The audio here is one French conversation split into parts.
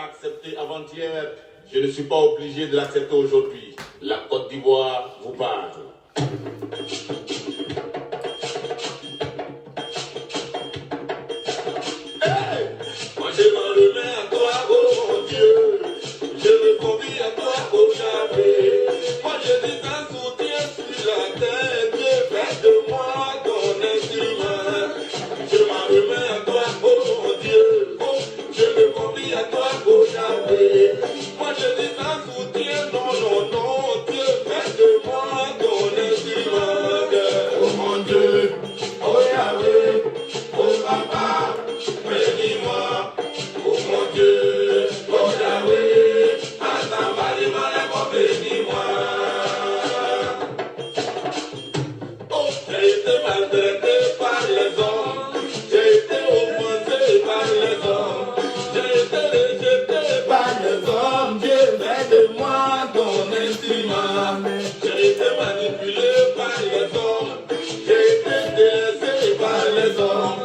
a accepté avant-hier, je ne suis pas obligé de l'accepter aujourd'hui. La Côte d'Ivoire vous parle. Hey! Moi je m'en remets à toi, oh mon Dieu. Je me confie à toi, oh jamais. Moi je dis un soutien sur la terre. Dieu fais de moi ton instrument. Je m'en remets à toi, oh mon Dieu. Oh, je me confie à toi, oh jamais. Moi je dis un soutien, non, non, non. Dieu fais de moi ton instrument. Oh mon Dieu, oh Yahweh, oh Papa, bénis-moi. Oh mon Dieu, oh Yahweh, Asambali Maleko, bénis-moi. Oh, j'ai été maltraité par les hommes, j'ai été offensé par les hommes, j'ai été rejeté par les hommes. Dieu fais de moi ton instrument. J'ai été manipulé par les hommes, j'ai été délaissé par les hommes,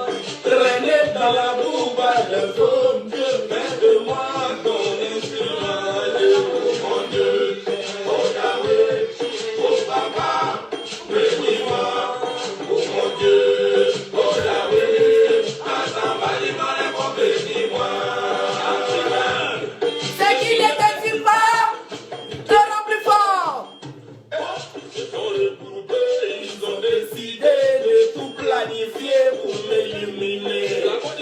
traîné dans la boue par les hommes. Dieu fais de moi ton instrument. Oh mon Dieu, oh Yahweh, oh Papa, bénis-moi. Oh mon Dieu, oh Yahweh, Asambali Maleko, bénis-moi. C'est qui ne te dit pas, te rends plus fort. Ils se sont regroupés, ils ont décidé de tout planifier pour m'éliminer. La Côte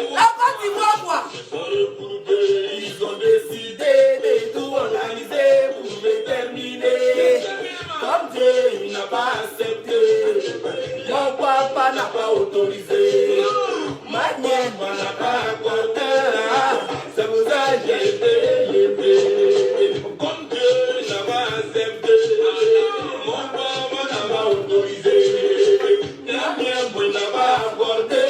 d'Ivoire, quoi? Ils se sont regroupés, ils ont décidé de tout organiser pour me terminer. Comme Dieu il n'a pas accepté, mon papa n'a pas autorisé, ma nièce n'a pas accordé. C'est pour ça que j'ai été élevé. Comme Dieu n'a pas accepté, mon papa n'a pas autorisé, ma nièce n'a pas accordé.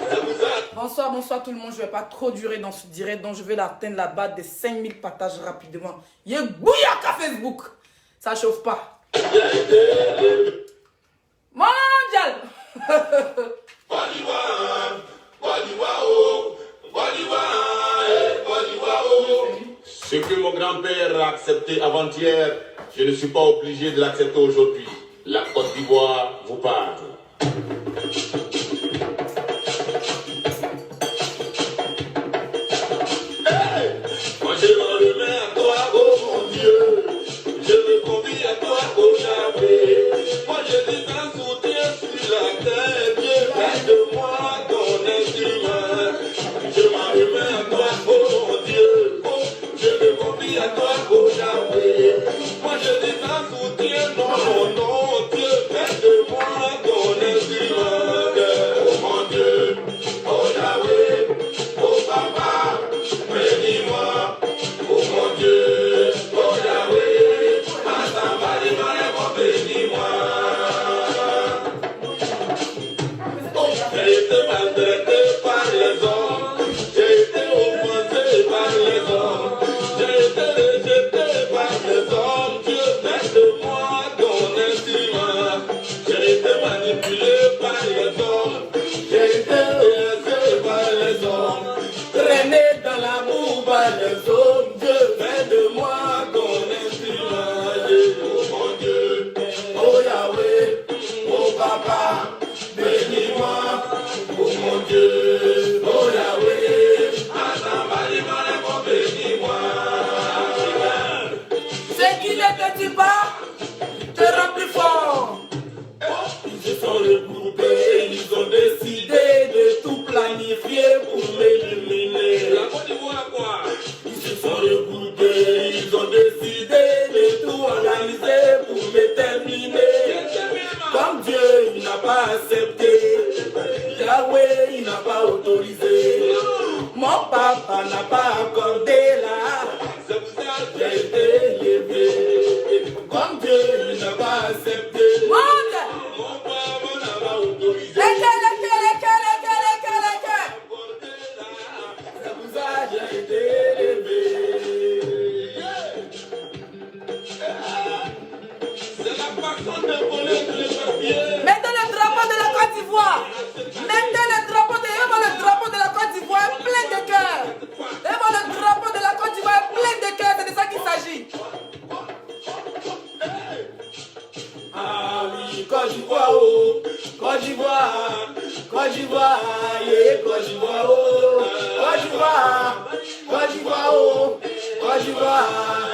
C'est pour ça. Bonsoir, bonsoir tout le monde. Je ne vais pas trop durer dans ce direct, donc je vais atteindre la barre des 5000 partages rapidement. Il y a bouillard à Facebook. Ça chauffe pas. Mondial. Ce que mon grand-père a accepté avant-hier, je ne suis pas obligé de l'accepter aujourd'hui. La Côte d'Ivoire vous parle. Hey! Moi je m'en remets à toi, oh mon Dieu. Je me confie à toi, oh Yahweh. Moi je dis un soutien sur la terre. Dieu fais de moi ton instrument. Je m'en remets à toi, oh mon Dieu. Oh, je me confie à toi, oh Yahweh. Moi je dis un soutien, non, non, non. Dieu fais de moi ton instrument. Oh mon Dieu, oh Yahweh, oh Papa, bénis-moi. Oh mon Dieu, oh Yahweh, Asambali Maleko, bénis-moi. Oh, j'ai été maltraité par les hommes, j'ai été offensé par les hommes, j'ai été rejeté par les hommes. Dieu fais de moi ton instrument. J'ai été manipulé par les hommes, j'ai été délaissé par les hommes, traîné dans la boue par les hommes. Dieu fais de moi ton instrument. Oh mon Dieu, oh Yahweh, oh Papa, bénis-moi. Oh mon Dieu, oh Yahweh, Asambali Maleko, bénis-moi. C'est qui ne te dit pas, te rends plus fort. Ils se sont regroupés, ils ont décidé de tout planifier pour m'éliminer. La Côte d'Ivoire, quoi? Ils se sont regroupés, ils ont décidé de tout organiser pour me terminer. Comme Dieu il n'a pas accepté, Yahweh il n'a pas autorisé, mon papa n'a pas accordé là. C'est pour ça que j'ai été élevé. Comme Dieu il n'a pas accepté, Mondial. mon papa n'a pas autorisé. Lesquels. C'est pour ça que j'ai été élevé. C'est la façon de voler tous les papiers. Mettez le drapeau de la Côte d'Ivoire. Mettez le drapeau de la Côte d'Ivoire plein de cœur. Et le drapeau de la d'Ivoire, yeah, Côte d'Ivoire, oh, Côte d'Ivoire, Côte d'Ivoire, oh, Côte d'Ivoire,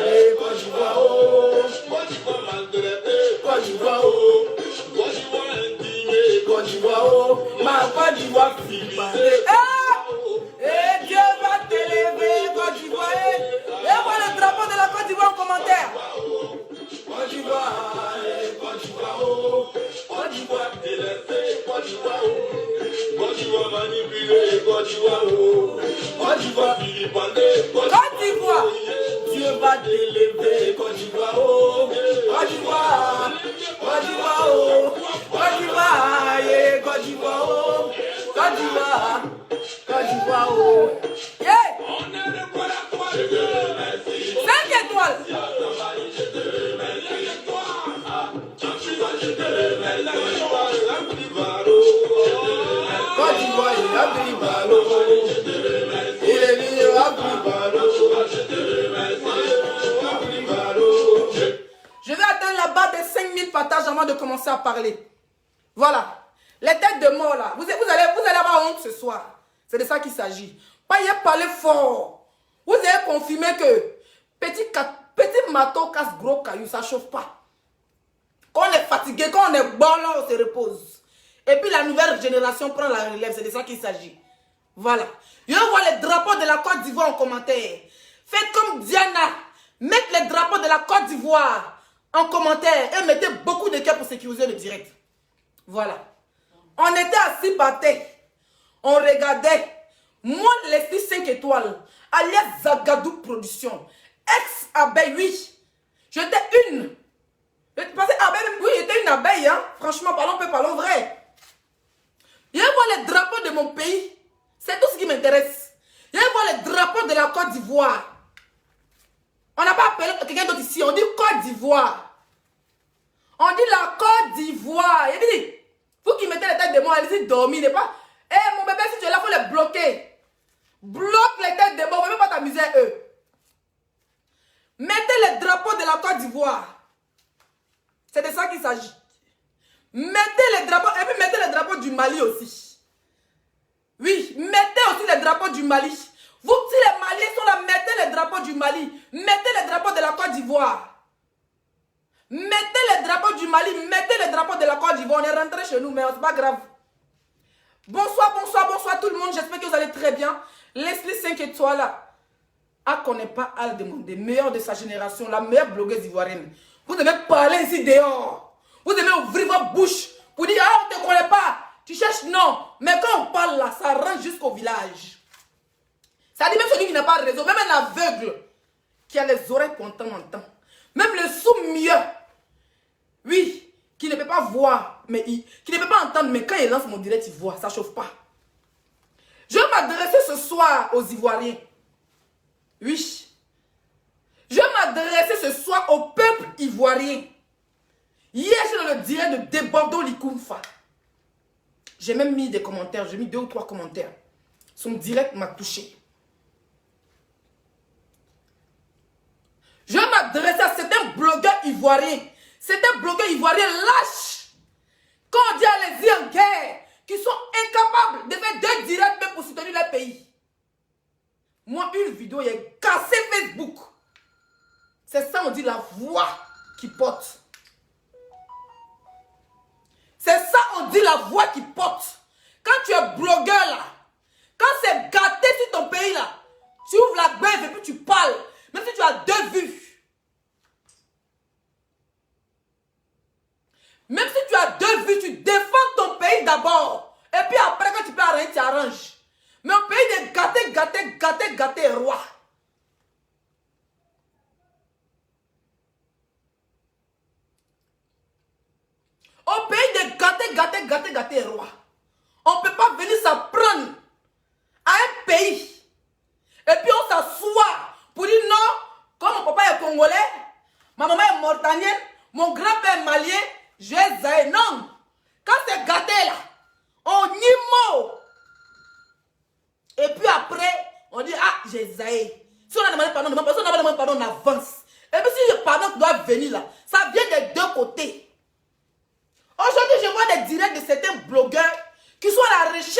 yeah, Côte d'Ivoire, oh, Côte d'Ivoire maltraité, Côte d'Ivoire, oh, Côte d'Ivoire indigné, Côte d'Ivoire, oh, ma Côte d'Ivoire civilisée. Et Dieu va t'élever, Côte d'Ivoire. Et voilà le drapeau de la Côte d'Ivoire en commentaire. Côte d'Ivoire, Côte d'Ivoire, oh, Côte d'Ivoire délaissée, Côte d'Ivoire, Côte d'Ivoire manipulée, Côte d'Ivoire, Côte d'Ivoire vilipendée, Côte d'Ivoire. Dieu va t'élever, Côte d'Ivoire, oh, Côte d'Ivoire, Côte d'Ivoire, oh, Côte d'Ivoire, yeah, Côte d'Ivoire, oh, Côte d'Ivoire, Côte d'Ivoire, oh, yeah. On est de quoi la croix, je te remercie. 5 étoiles. Je te remercie. Je te remercie. Côte d'Ivoire, il a pris ballon. Il est venu à pris ballon. Je vais atteindre la barre des 5000 partages avant de commencer à parler. Voilà. Les têtes de mort là. Vous allez avoir honte ce soir. C'est de ça qu'il s'agit. Pas y parler fort. Vous avez confirmé que petit marteau casse gros caillou, ça ne chauffe pas. Quand on est fatigué, quand on est bon là, on se repose. Et puis la nouvelle génération prend la relève. C'est de ça qu'il s'agit. Voilà. Je vois les drapeaux de la Côte d'Ivoire en commentaire. Faites comme Diana. Mettez les drapeaux de la Côte d'Ivoire en commentaire. Et mettez beaucoup de cœurs pour sécuriser le direct. Voilà. On était assis par terre. On regardait. Moi, les 5 étoiles. Alias Zagadou Production. Ex-abeille, oui. J'étais une. Oui, j'étais une abeille. Hein. Franchement, parlons vrai. Je vois les drapeaux de mon pays. C'est tout ce qui m'intéresse. Je vois les drapeaux de la Côte d'Ivoire. On n'a pas appelé quelqu'un d'autre ici. On dit Côte d'Ivoire. On dit la Côte d'Ivoire. Il dit, vous qui mettez les têtes de moi, allez-y dormir. Eh, mon bébé, si tu es là, il faut les bloquer. Bloque les têtes de moi. On ne veut pas t'amuser eux. Mettez les drapeaux de la Côte d'Ivoire. C'est de ça qu'il s'agit. Mettez les drapeaux. Et puis mettez les drapeaux du Mali aussi. Oui, mettez aussi les drapeaux du Mali. Vous, si les Maliens sont là, mettez les drapeaux du Mali. Mettez les drapeaux de la Côte d'Ivoire. Mettez les drapeaux du Mali. Mettez les drapeaux de la Côte d'Ivoire. On est rentré chez nous, mais c'est pas grave. Bonsoir, bonsoir, bonsoir tout le monde. J'espère que vous allez très bien. Leslie 5 étoiles là. Ah, qu'on n'est pas à le demander. Meilleure de sa génération, la meilleure blogueuse ivoirienne. Vous devez parler ici dehors. Vous devez ouvrir votre bouche pour dire, ah, on ne te connaît pas. Tu cherches, non. Mais quand on parle là, ça rentre jusqu'au village. Ça dit même celui qui n'a pas de réseau, même un aveugle qui a les oreilles pour entendre. Même le sourd-mieux, oui, qui ne peut pas voir, mais qui ne peut pas entendre, mais quand il lance mon direct, il voit, ça ne chauffe pas. Je vais m'adresser ce soir aux Ivoiriens. Oui. Je vais m'adresser ce soir au peuple ivoirien. Hier, j'ai dans le direct de Débordo Likumfa. J'ai même mis des commentaires, j'ai mis 2 ou 3 commentaires. Son direct m'a touché. Je vais m'adresser à certains blogueurs ivoiriens. Certains blogueurs ivoiriens lâches. Quand on dit allez-y en guerre, qui sont incapables de faire 2 directs même pour soutenir leur pays. Moi, une vidéo, il a cassé Facebook. C'est ça, on dit la voix qui porte. C'est ça, on dit la voix qui porte. Quand tu es blogueur là, quand c'est gâté sur ton pays là, tu ouvres la gueule et puis tu parles. Même si tu as 2 vues. Même si tu as 2 vues, tu défends ton pays d'abord. Et puis après, quand tu peux arranger, tu arranges. Mais au pays de gâté, roi. Au pays de gâté, roi. On ne peut pas venir s'apprendre à un pays. Et puis on s'assoit pour dire non, comme mon papa est congolais, ma maman est mauritanienne, mon grand-père est malien, j'ai zaï. Non. Quand c'est gâté là, on y mot. Et puis après, on dit, ah, j'ai zaï. Si on a demandé pardon, si on a demandé pardon, on avance. Et puis si le pardon doit venir là, ça vient des 2 côtés. Aujourd'hui, je vois des directs de certains blogueurs qui sont à la recherche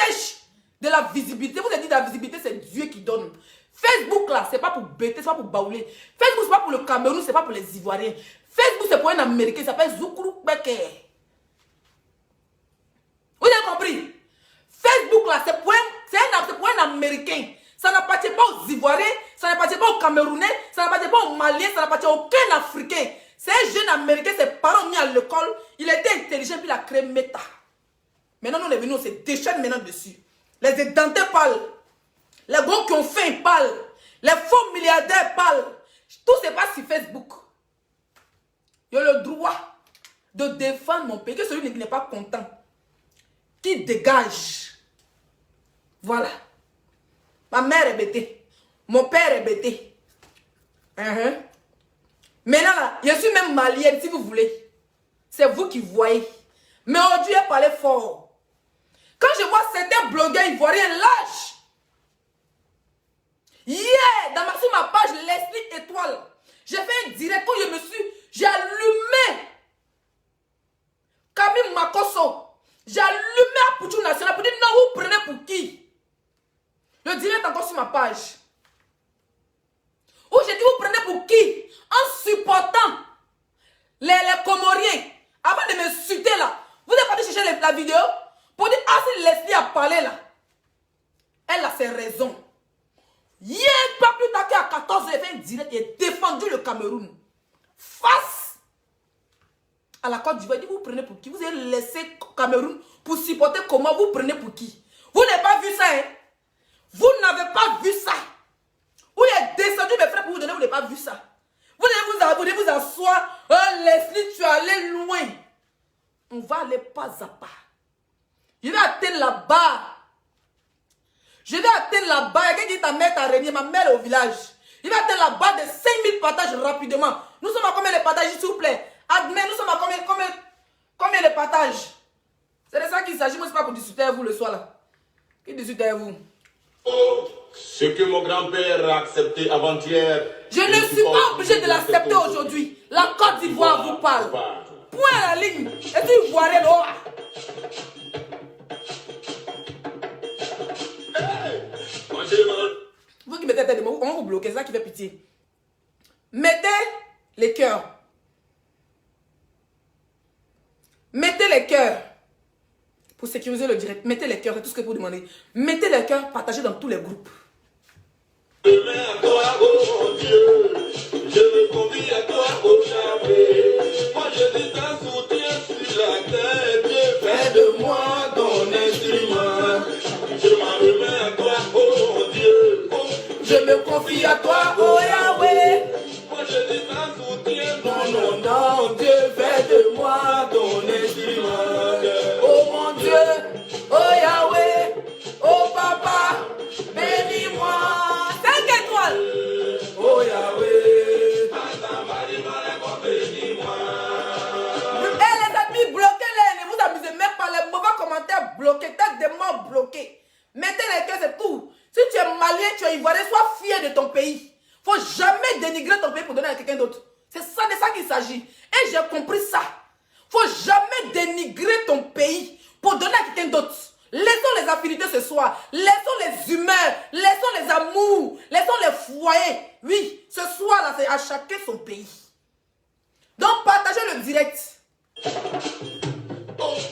de la visibilité. Vous avez dit de la visibilité, c'est Dieu qui donne. Facebook là, c'est pas pour bêter, c'est pas pour baouler. Facebook, c'est pas pour le Cameroun, c'est pas pour les Ivoiriens. Facebook, c'est pour un Américain, il s'appelle Zoukourou Beke. Vous avez compris? Facebook là, c'est pour un Américain. Ça n'appartient pas aux Ivoiriens, ça n'appartient pas aux Camerounais, ça n'appartient pas aux Maliens, ça n'appartient à aucun Africain. C'est un jeune Américain, ses parents ont mis à l'école, il était intelligent, puis il a créé Meta. Maintenant, nous, on est venus, on se déchaîne maintenant dessus. Les édentés parlent. Les gros qui ont faim parlent. Les faux milliardaires parlent. Tout se passe sur Facebook. J'ai le droit de défendre mon pays. Que celui qui n'est pas content, qui dégage. Voilà. Ma mère est bêtée. Mon père est bêté. Maintenant, là, je suis même malienne, si vous voulez. C'est vous qui voyez. Mais aujourd'hui, elle parlait fort. Quand je vois certains blogueurs ivoiriens lâches, sur ma page Leslie Étoile, j'ai fait un direct où j'ai allumé Camille Makosso, j'ai allumé Apoutou National pour dire non, vous prenez pour qui? Le direct encore sur ma page. Où j'ai dit vous prenez pour qui? En supportant les Comoriens. Avant de me suiter là, vous êtes parti chercher la vidéo pour dire ah si Leslie a parlé là. Elle a ses raisons. Hier, pas plus tard qu'à 14 h, elle fait un direct et défendu le Cameroun. Face à la Côte d'Ivoire, il dit vous prenez pour qui? Vous avez laissé Cameroun pour supporter comment? Vous prenez pour qui? Vous n'avez pas vu ça, hein? Vous n'avez pas vu ça. Vous êtes descendu, mes frères, pour vous donner, vous n'avez pas vu ça. Vous devez vous asseoir. Oh, Leslie, tu es allé loin. On va aller pas à pas. Je vais atteindre la barre. Je vais atteindre la barre. Il y a quelqu'un qui ta mère t'a régné, ma mère est au village. Il va atteindre la barre de 5000 partages rapidement. Nous sommes à combien de partages, s'il vous plaît? Admet, nous sommes à combien de partages? C'est de ça qu'il s'agit. Moi, ce n'est pas pour discuter avec vous le soir là. Qui discute avec vous? Ce que mon grand-père a accepté avant-hier. Je ne suis pas obligé de l'accepter aujourd'hui. La Côte d'Ivoire vous parle. Point à la ligne. Et puis vous voyez là. Vous qui mettez des mots, on va vous bloquer. C'est ça qui fait pitié. Mettez les cœurs. Mettez les cœurs. Pour sécuriser le direct, mettez les cœurs, c'est tout ce que vous demandez. Mettez les cœurs, partagez dans tous les groupes. Je me mets à toi, oh Dieu. Je me confie à toi, oh Yahweh. Moi je dis un soutien sur la terre. Dieu, fais de moi ton instrument. Je m'en remets à toi, oh Dieu. Je me confie à toi, oh Yahweh. Moi je dis un soutien. Non, non, Dieu, fais de moi ton instrument. Oh mon Dieu, oh Yahweh, oh Papa, bénis-moi. 5 étoiles. Oh Yahweh. Eh les amis, bloquez-les. Ne vous amusez même pas. Les mauvais commentaires bloqués. Tête des morts bloqués. Mettez les cœurs, c'est tout. Si tu es malien, tu es ivoirien, sois fier de ton pays. Il ne faut jamais dénigrer ton pays pour donner à quelqu'un d'autre. C'est ça de ça qu'il s'agit. Et j'ai compris ça. Il ne faut jamais dénigrer ton pays pour donner à quelqu'un d'autre. Laissons les affinités ce soir. Laissons les humeurs. Laissons les amours. Laissons les foyers. Oui, ce soir-là, c'est à chacun son pays. Donc, partagez le direct.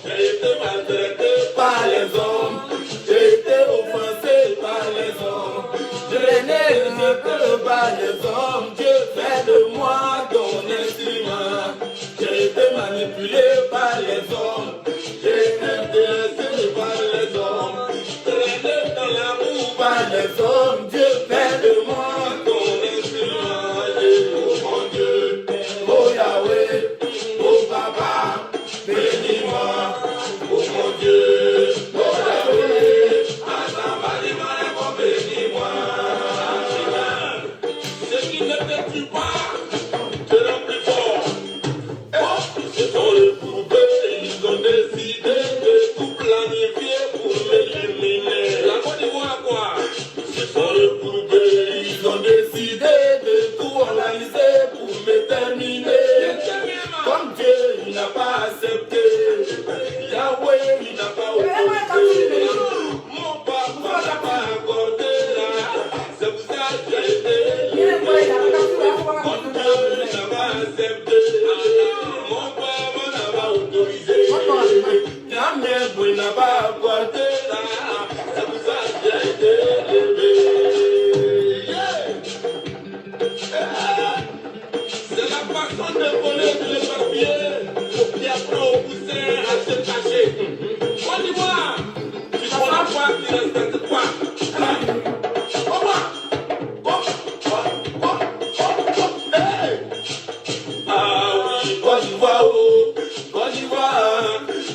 J'ai été maltraité par les hommes. J'ai été offensé par les hommes. Je n'ai été par les hommes. Dieu fait de moi ton instrument. J'ai été manipulé par les hommes. J'ai été intéressé par les hommes. Traîné dans l'amour par les hommes. Dieu fait de moi ton instrument. Oh mon Dieu, oh Yahweh, oh Papa, bénis-moi. Oh mon Dieu, oh Yahweh, bénis-moi. Ce qui ne te tue pas te rend plus fort. Ce sont les poubelles, ils ont décidé de tout planifier pour m'éliminer. La Côte d'Ivoire quoi? Ce sont les poubelles, ils ont décidé de tout organiser pour m'éterminer. Comme Dieu, il n'a pas accepté. Yahweh, il n'a pas autorisé. Mon papa pas, tu respectes quoi? Hey! Ah oui, Côte d'Ivoire, oh, Côte d'Ivoire,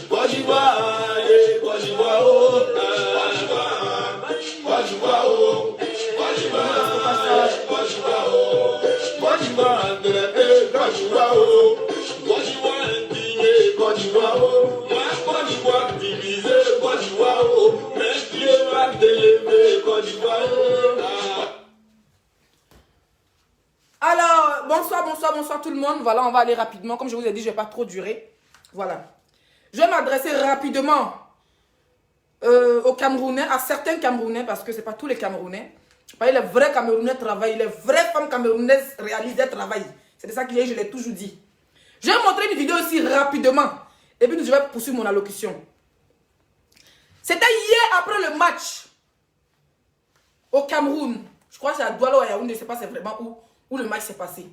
Côte d'Ivoire, yeah, Côte d'Ivoire, oh, Côte d'Ivoire, oh, Côte d'Ivoire, Côte d'Ivoire, oh, Côte d'Ivoire, Côte d'Ivoire, oh, Côte d'Ivoire indigné, Côte d'Ivoire, oh, moi, Côte d'Ivoire divisé, Côte d'Ivoire, oh, mais Dieu va t'élever, Côte d'Ivoire, oh. Alors, bonsoir tout le monde. Voilà, on va aller rapidement. Comme je vous ai dit, je ne vais pas trop durer. Voilà. Je vais m'adresser rapidement aux Camerounais, à certains Camerounais, parce que ce n'est pas tous les Camerounais. Les vrais Camerounais travaillent, les vraies femmes camerounaises réalisent des travail. C'est de ça que je l'ai toujours dit. Je vais montrer une vidéo ici rapidement. Et puis, je vais poursuivre mon allocution. C'était hier après le match au Cameroun. Je crois que c'est à Douala ou à Yaoundé, je ne sais pas c'est vraiment où le match s'est passé.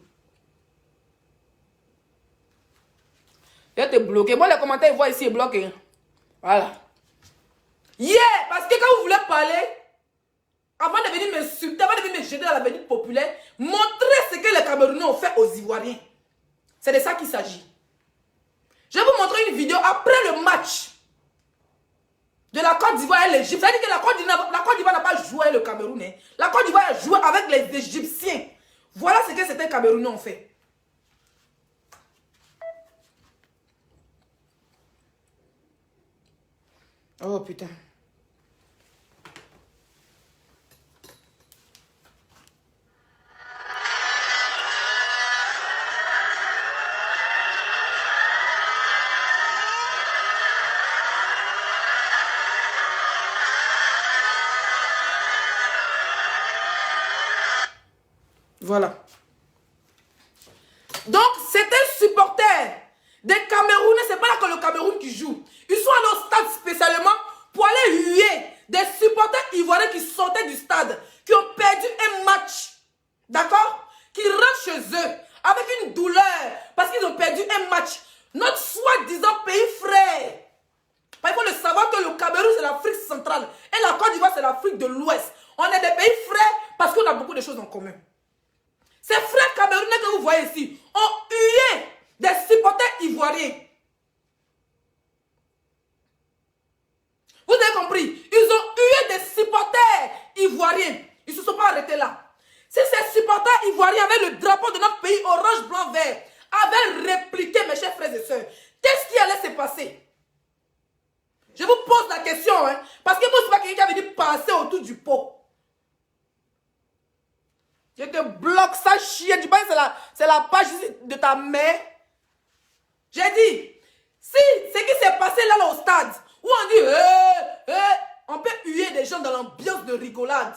Il a été bloqué. Moi, les commentaires, ils voient ici, est bloqué. Voilà. Yeah! Parce que quand vous voulez parler, avant de venir m'insulter, avant de venir me jeter dans l'avenir populaire, montrez ce que les Camerounais ont fait aux Ivoiriens. C'est de ça qu'il s'agit. Je vais vous montrer une vidéo après le match de la Côte d'Ivoire et l'Égypte. C'est-à-dire que la Côte d'Ivoire n'a pas joué avec le Cameroun. Hein. La Côte d'Ivoire a joué avec les Égyptiens. Voilà ce que certains Camerounais ont fait. Oh putain. Voilà. Donc, c'est un supporter des Camerounais. C'est pas là que le Cameroun qui joue. Ils sont allés au stade spécialement pour aller huer des supporters ivoiriens qui sortaient du stade, qui ont perdu un match. D'accord? Qui rentrent chez eux avec une douleur parce qu'ils ont perdu un match. Notre soi-disant pays frère. Il faut le savoir que le Cameroun, c'est l'Afrique centrale. Et la Côte d'Ivoire, c'est l'Afrique de l'Ouest. On est des pays frères parce qu'on a beaucoup de choses en commun. Ces frères camerounais que vous voyez ici ont hué des supporters ivoiriens. Vous avez compris? Ils ont hué des supporters ivoiriens. Ils ne se sont pas arrêtés là. Si ces supporters ivoiriens avaient le drapeau de notre pays orange, blanc, vert, avaient répliqué, mes chers frères et sœurs, qu'est-ce qui allait se passer? Je vous pose la question, hein, parce que moi, ce n'est pas quelqu'un qui a venu passer autour du pot. Je te bloque ça, chien. Tu penses que c'est la page de ta mère? J'ai dit, si ce qui s'est passé là au stade, où on dit, on peut huer des gens dans l'ambiance de rigolade.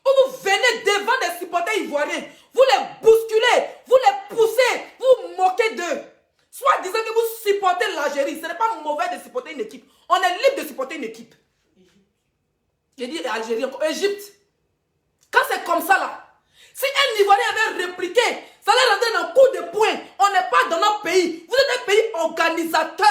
Où vous venez devant des supporters ivoiriens, vous les bousculez, vous les poussez, vous vous moquez d'eux. Soit disant que vous supportez l'Algérie, ce n'est pas mauvais de supporter une équipe. On est libre de supporter une équipe. J'ai dit Algérie, Égypte. Quand c'est comme ça là, si un Ivoirien avait répliqué, ça allait rentrer dans le coup de poing. On n'est pas dans notre pays. Vous êtes un pays organisateur.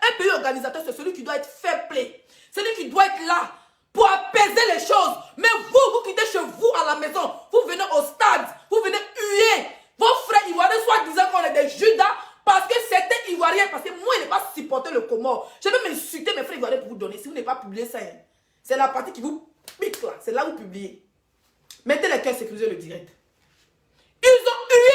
Un pays organisateur, c'est celui qui doit être fair play. Celui qui doit être là pour apaiser les choses. Mais vous quittez chez vous à la maison. Vous venez au stade. Vous venez huer. Vos frères ivoiriens, soit disant qu'on est des Judas, parce que c'était Ivoirien. Parce que moi, je n'ai pas supporté le Comore. Je vais m'insulter mes frères ivoiriens pour vous donner. Si vous n'avez pas publié ça, hein, c'est la partie qui vous pique là. C'est là où vous publiez. Mettez les cœurs, sécurisez le direct. Ils ont hué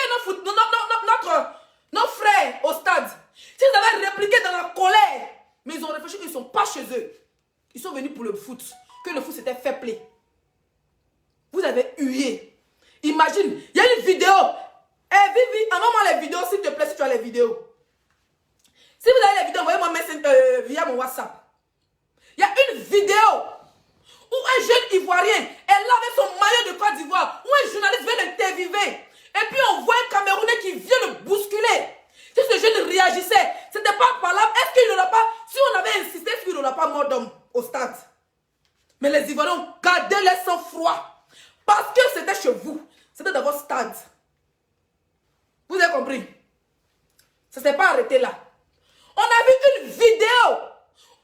nos frères au stade. S'ils avaient répliqué dans la colère, mais ils ont réfléchi qu'ils ne sont pas chez eux. Ils sont venus pour le foot. Que le foot c'était fair play. Vous avez hué. Imagine, il y a une vidéo. Vivi, envoie-moi les vidéos s'il te plaît si tu as les vidéos. Si vous avez les vidéos, envoyez-moi via mon WhatsApp. Il y a une vidéo où un jeune Ivoirien est là avec son maillot de Côte d'Ivoire, où un journaliste vient l'interviewer. Et puis on voit un Camerounais qui vient le bousculer. Si ce jeune réagissait, c'était pas parlable. Est-ce qu'il n'aura pas, si on avait insisté, est-ce qu'il n'aura pas mort d'homme au stade? Mais les Ivoiriens ont gardé leur sang-froid. Parce que c'était chez vous. C'était dans votre stade. Vous avez compris? Ça ne s'est pas arrêté là. On a vu une vidéo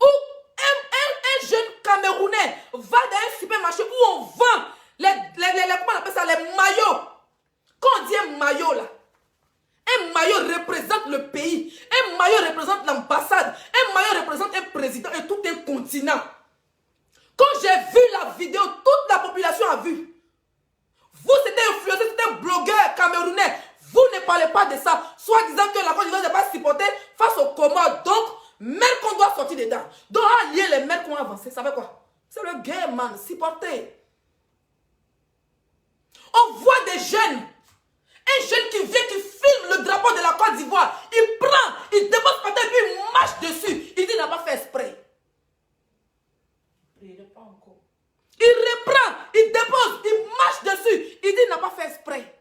où un président et tout un continent. Quand j'ai vu la vidéo, toute la population a vu. Vous, c'était influenceur, c'était blogueur camerounais. Vous ne parlez pas de ça. Soit disant que la Côte d'Ivoire n'est pas supportée face aux Comores. Donc, même qu'on doit sortir dedans. Donc, à lier les maires qui ont avancé, ça fait quoi? C'est le game, man. Supporter. On voit des jeunes. Un jeune qui vient, qui filme le drapeau de la Côte d'Ivoire. Il prend, il dépose par terre, puis il marche dessus. Il dit qu'il n'a pas fait exprès. Il reprend, il dépose, il marche dessus. Il dit qu'il n'a pas fait exprès.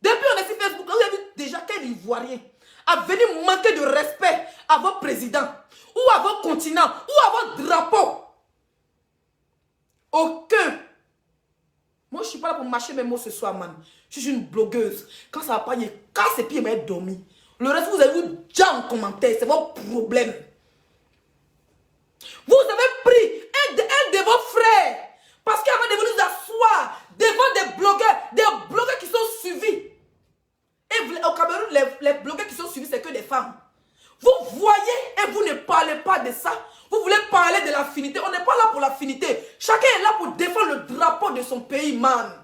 Depuis on est sur Facebook, vous avez vu déjà quel Ivoirien a venu manquer de respect à votre président, ou à votre continent, ou à votre drapeau. Aucun. Moi, je ne suis pas là pour mâcher mes mots ce soir, man. Je suis une blogueuse. Quand ça va pas, il casse ses pieds, il m'a dormi. Le reste, vous avez vu déjà en commentaire. C'est votre problème. Vous avez pris un de vos frères. Parce qu'avant de venir nous asseoir devant des blogueurs qui sont suivis. Et au Cameroun, les blogueurs qui sont suivis, c'est que des femmes. Vous voyez et vous ne parlez pas de ça. Vous voulez parler de l'affinité. On n'est pas là pour l'affinité. Chacun est là pour défendre le drapeau de son pays, man.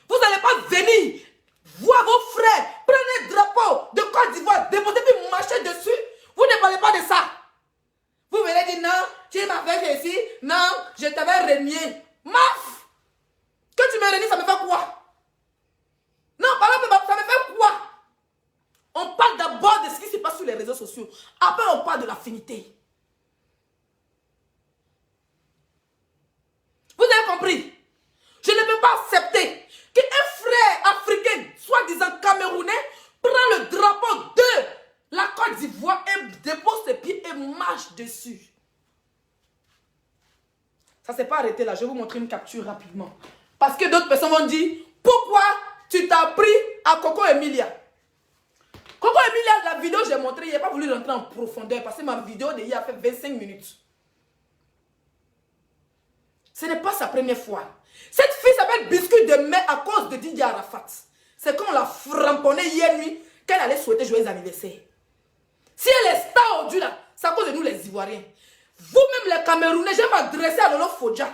Vous n'allez pas venir voir vos frères prendre un drapeau de Côte d'Ivoire, déposer puis marcher dessus. Vous ne parlez pas de ça. Vous venez dire non, tu m'avais fait ici, non, je t'avais renié. Maf! Que tu me renies, ça me fait quoi? Non, par exemple, ça me fait quoi? On parle d'abord de ce qui se passe sur les réseaux sociaux. Après, on parle de l'affinité. Vous avez compris? Je ne peux pas accepter qu'un frère africain, soi-disant camerounais, prend le drapeau de la Côte d'Ivoire et dépose ses pieds et marche dessus. Ça ne s'est pas arrêté là. Je vais vous montrer une capture rapidement. Parce que d'autres personnes vont dire, pourquoi tu t'as pris à Coco Emilia? Coco Emilia, la vidéo que j'ai montrée, il n'a pas voulu rentrer en profondeur parce que ma vidéo de hier a fait 25 minutes. Ce n'est pas sa première fois. Cette fille s'appelle Biscuit de mai à cause de Didier Arafat. C'est quand on l'a framponnée hier nuit qu'elle allait souhaiter joyeux anniversaire. Si elle est star aujourd'hui là, c'est à cause de nous les Ivoiriens. Vous-même les Camerounais, je vais m'adresser à Lolo Fodja.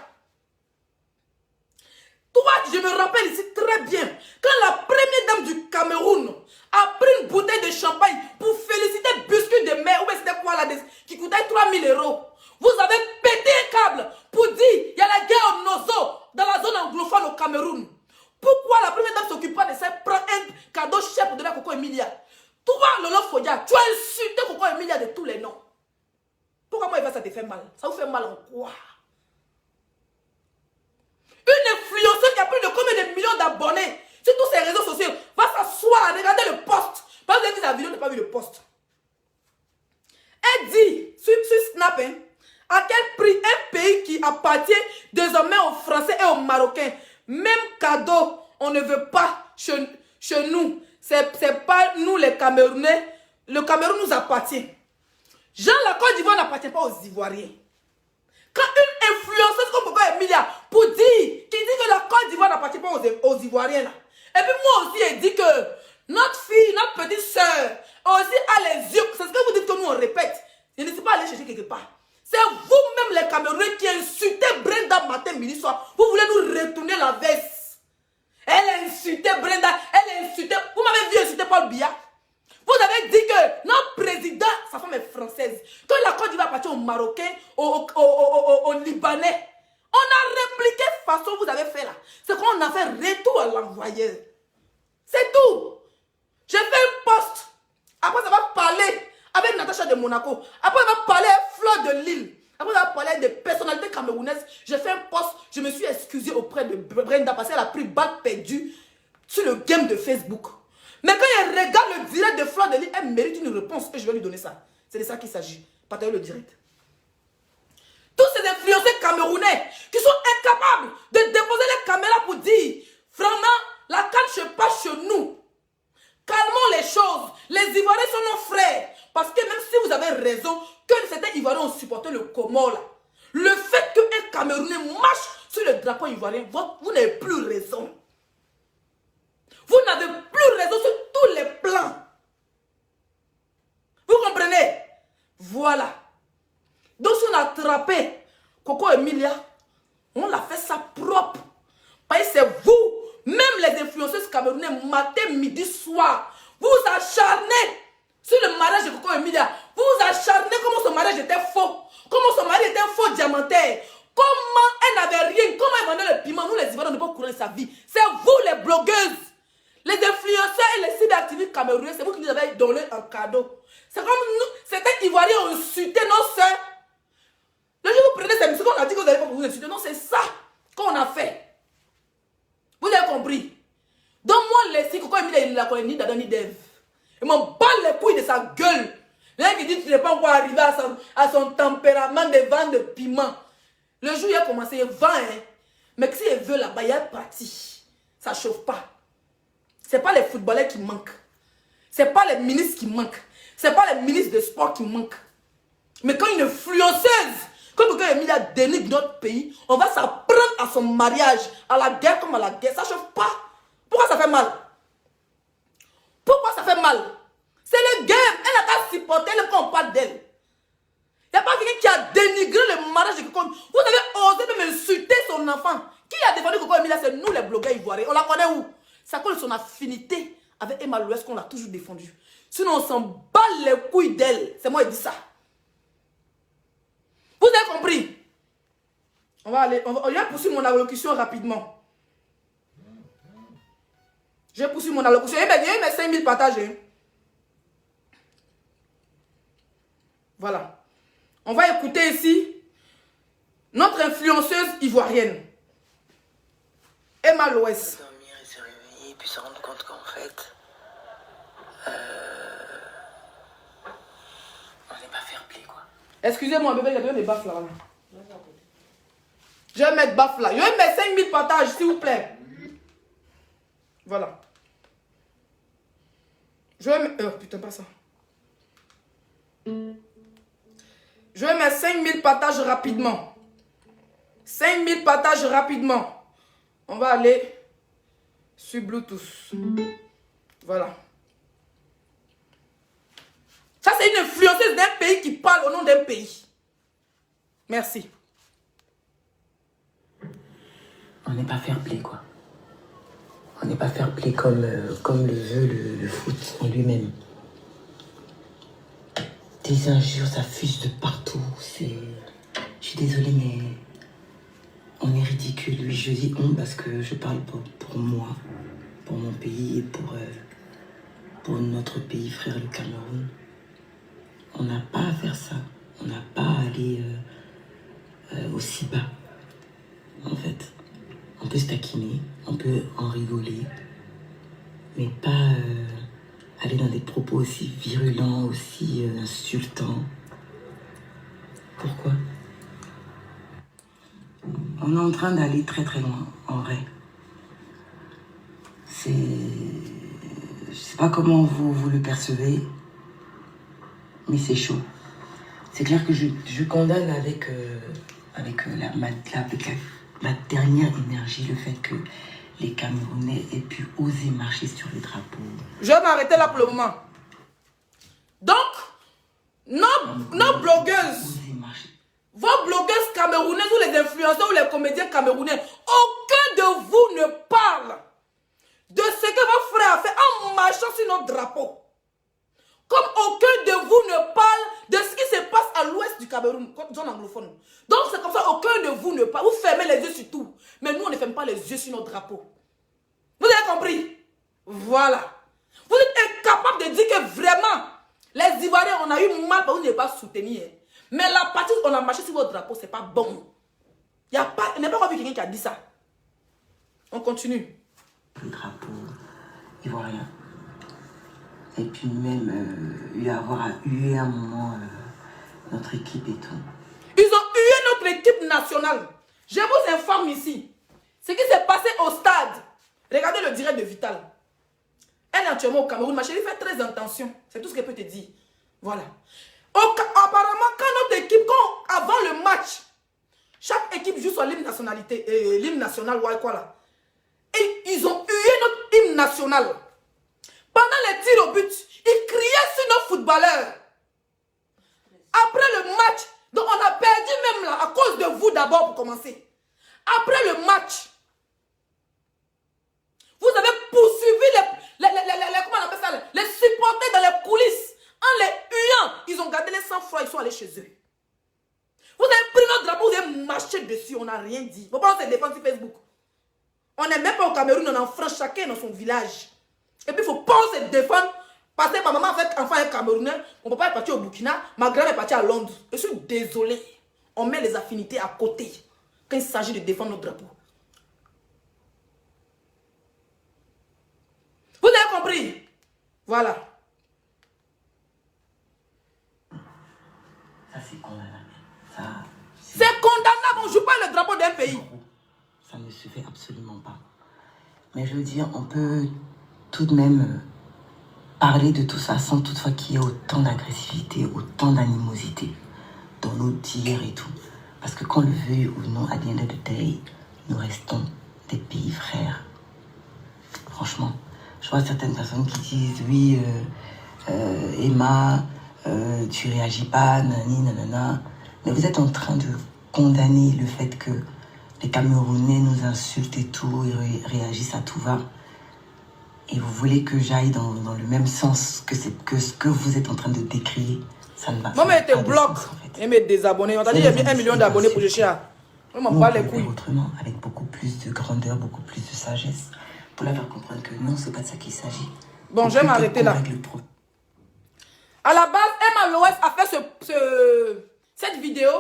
Toi, je me rappelle ici très bien, quand la première dame du Cameroun a pris une bouteille de champagne pour féliciter Biscuit de mai, ou bien c'était quoi là, qui coûtait 3000 €. Vous avez pété un câble pour dire il y a la guerre au Nozo dans la zone anglophone au Cameroun. Pourquoi la première dame s'occupe pas de ça, prend un cadeau cher pour donner à Coco Emilia? Toi, Lolo Fodja, tu as insulté Coco Emilia de tous les noms. Pourquoi moi, ça te fait mal? Ça vous fait mal en quoi? Une influenceuse qui a plus de combien de millions d'abonnés sur tous ces réseaux sociaux va s'asseoir, regarder le post. Parce que vous avez dit la vidéo, n'a pas vu le post. Elle dit sur Snap, hein, à quel prix un pays qui appartient désormais aux Français et aux Marocains, même cadeau, on ne veut pas chez nous. C'est pas nous les Camerounais. Le Cameroun nous appartient. Jean, la Côte d'Ivoire n'appartient pas aux Ivoiriens. Quand une influenceuse comme Coco Emilia, pour dire, qui dit que la Côte d'Ivoire n'appartient pas aux Ivoiriens, là. Et puis moi aussi, elle dit que notre fille, notre petite soeur, aussi a les yeux. C'est ce que vous dites que nous on répète. Je ne suis pas allé chercher quelque part. C'est vous-même les Camerounais qui insultez Brenda matin, midi, soir. Vous voulez nous retourner la veste. Elle a insulté Brenda, elle a insulté. Vous m'avez vu insulter Paul Biya. Vous avez dit que notre président, sa femme est française, que la Côte d'Ivoire appartient aux Marocains, aux Libanais. On a répliqué façon vous avez fait là. C'est qu'on a fait retour à l'envoyeur. C'est tout. J'ai fait un post. Après, ça va parler avec Natacha de Monaco. Après, ça va parler avec Fleur de Lille. Après, ça va parler des personnalités camerounaises. J'ai fait un post. Je me suis excusée auprès de Brenda parce qu'elle a pris balle perdue sur le game de Facebook. Mais quand elle regarde le direct de Fleur de Lille, elle mérite une réponse et je vais lui donner ça. C'est de ça qu'il s'agit. Partagez le direct. Tous ces influenceurs camerounais qui sont incapables de déposer les caméras pour dire vraiment, la canne se passe chez nous. Calmons les choses. Les Ivoiriens sont nos frères. Parce que même si vous avez raison, que certains Ivoiriens ont supporté le Comore là, le fait qu'un Camerounais marche sur le drapeau ivoirien, vous n'avez plus raison. Vous n'avez plus raison sur tous les plans. Vous comprenez? Voilà. Donc si on a attrapé Coco Emilia, on l'a fait ça propre. Parce que c'est vous, même les influenceuses camerounais, matin, midi, soir, vous vous acharnez sur le mariage de Coco Emilia. Vous vous acharnez comment son mariage était faux. Comment son mari était un faux diamantaire. Comment elle n'avait rien. Comment elle vendait le piment. Nous les Ivoiriens, on ne peut pas courir sa vie. C'est vous les blogueuses. Les influenceurs et les cyberactivistes camerounais, c'est vous qui nous avez donné un cadeau. C'est comme nous, certains Ivoiriens ont insulté nos soeurs. Le jour où vous prenez ces musiques, on a dit que vous n'allez pas vous insulter. Non, c'est ça qu'on a fait. Vous avez compris? Donc moi, les Coco Emilia, il ne la connaît ni d'Adam ni d'Ève. Il m'en bat les couilles de sa gueule. L'un qui dit que tu n'es pas encore arrivé à son tempérament de vendre de piment. Le jour où il a commencé, il vend, hein. Mais si il veut là-bas, il est parti. Ça ne chauffe pas. Ce n'est pas les footballeurs qui manquent. Ce n'est pas les ministres qui manquent. Ce n'est pas les ministres de sport qui manquent. Mais quand une influenceuse, quand Emilia dénigre notre pays, on va s'apprendre à son mariage, à la guerre comme à la guerre. Ça ne chauffe pas. Pourquoi ça fait mal? Pourquoi ça fait mal? C'est le game. Elle n'a qu'à supporter le quand on parle d'elle. Il n'y a pas quelqu'un qui a dénigré le mariage de Coco. Vous avez osé même insulter son enfant. Qui a défendu Coco Emilia? C'est nous les blogueurs ivoiriens. On la connaît où? C'est à cause de son affinité avec Emma Louès qu'on l'a toujours défendue. Sinon on s'en bat les couilles d'elle. C'est moi qui dis ça. Vous avez compris? On va aller. Je vais poursuivre mon allocution rapidement. Je vais poursuivre mon allocution. Il y a eu mes 5000 partages. Hein. Voilà. On va écouter ici notre influenceuse ivoirienne. Emma Louès. Dormir et se réveiller, puis se rendre compte qu'en fait, on n'est pas fair play, quoi. Excusez-moi, bébé, il y a des baffes là. Je vais mettre baffes là. Je vais mettre 5000 partages, s'il vous plaît. Voilà. Je vais mettre... Oh, putain, pas ça. Je vais mettre 5000 partages rapidement. 5000 partages rapidement. On va aller sur Bluetooth. Voilà. Ça, c'est une influenceuse d'un pays qui parle au nom d'un pays. Merci. On n'est pas fair play, quoi. On n'est pas fair play comme le veut le foot en lui-même. Des injures, ça fuse de partout. Je suis désolée, mais on est ridicule. Oui, je dis on parce que je parle pour moi, pour mon pays et pour notre pays frère, le Cameroun. On n'a pas à faire ça. On n'a pas à aller aussi bas, en fait. On peut se taquiner, on peut en rigoler, mais pas aller dans des propos aussi virulents, aussi insultants. Pourquoi? On est en train d'aller très très loin, en vrai. Je sais pas comment vous le percevez, mais c'est chaud. C'est clair que je condamne avec ma dernière énergie le fait que les Camerounais aient pu oser marcher sur les drapeaux. Je vais m'arrêter là pour le moment. Donc, nos blogueuses, vos blogueuses camerounaises ou les influenceurs ou les comédiens camerounais, aucun de vous ne parle de ce que vos frères ont fait en marchant sur notre drapeau. Comme aucun de vous ne parle de ce qui se passe à l'ouest du Cameroun, zone anglophone. Donc c'est comme ça, aucun de vous ne parle. Vous fermez les yeux sur tout. Mais nous, on ne ferme pas les yeux sur notre drapeau. Vous avez compris? Voilà. Vous êtes incapable de dire que vraiment, les Ivoiriens, on a eu mal parce que vous n'avez pas soutenu. Hein. Mais la partie où on a marché sur votre drapeau, ce n'est pas bon. Il n'y a pas vu quelqu'un qui a dit ça. On continue. Le drapeau ivoirien. Et puis même avoir hué un moment notre équipe et tout. Ils ont hué notre équipe nationale. Je vous informe ici. Ce qui s'est passé au stade. Regardez le direct de Vital. Elle est actuellement au Cameroun. Ma chérie fait très attention. C'est tout ce qu'elle peut te dire. Voilà. Apparemment, quand notre équipe, avant le match, chaque équipe joue son hymne nationalité, l'hymne national ou quoi là. Et ils ont hué notre hymne national. Pendant les tirs au but, ils criaient sur nos footballeurs. d'abord pour commencer. Après le match, vous avez poursuivi comment on appelle ça, les supporters dans les coulisses. En les huant, ils ont gardé les sang-froid, ils sont allés chez eux. Vous avez pris notre drapeau, vous avez marché dessus, on n'a rien dit. Vous pensez défendre sur Facebook. On n'est même pas au Cameroun, on est en France, chacun dans son village. Et puis il faut pas se défendre. Parce que ma maman fait enfant est Camerounais, mon papa est parti au Burkina, ma grand est partie à Londres. Je suis désolé. On met les affinités à côté quand il s'agit de défendre notre drapeau. Vous avez compris? Voilà. Ça, c'est condamnable. Ça, c'est condamnable. On ne joue pas le drapeau d'un pays. Ça ne se fait absolument pas. Mais je veux dire, on peut tout de même parler de tout ça sans toutefois qu'il y ait autant d'agressivité, autant d'animosité dans nos tirs et tout. Parce que qu'on le veuille ou non, à the end of the day, nous restons des pays frères. Franchement, je vois certaines personnes qui disent, oui, Emma, tu réagis pas, nani, nanana. Mais vous êtes en train de condamner le fait que les Camerounais nous insultent et tout, et réagissent à tout va. Et vous voulez que j'aille dans le même sens que ce que vous êtes en train de décrire. Ça ne va pas. Moi, je te bloque. Et me désabonner. On t'a dit, j'ai mis 1 million d'abonnés pour le chien. On m'en parle les couilles. Autrement, avec beaucoup plus de grandeur, beaucoup plus de sagesse, pour la faire comprendre que non, c'est pas de ça qu'il s'agit. Bon, je vais m'arrêter là. À la base, Emma Loès a fait cette vidéo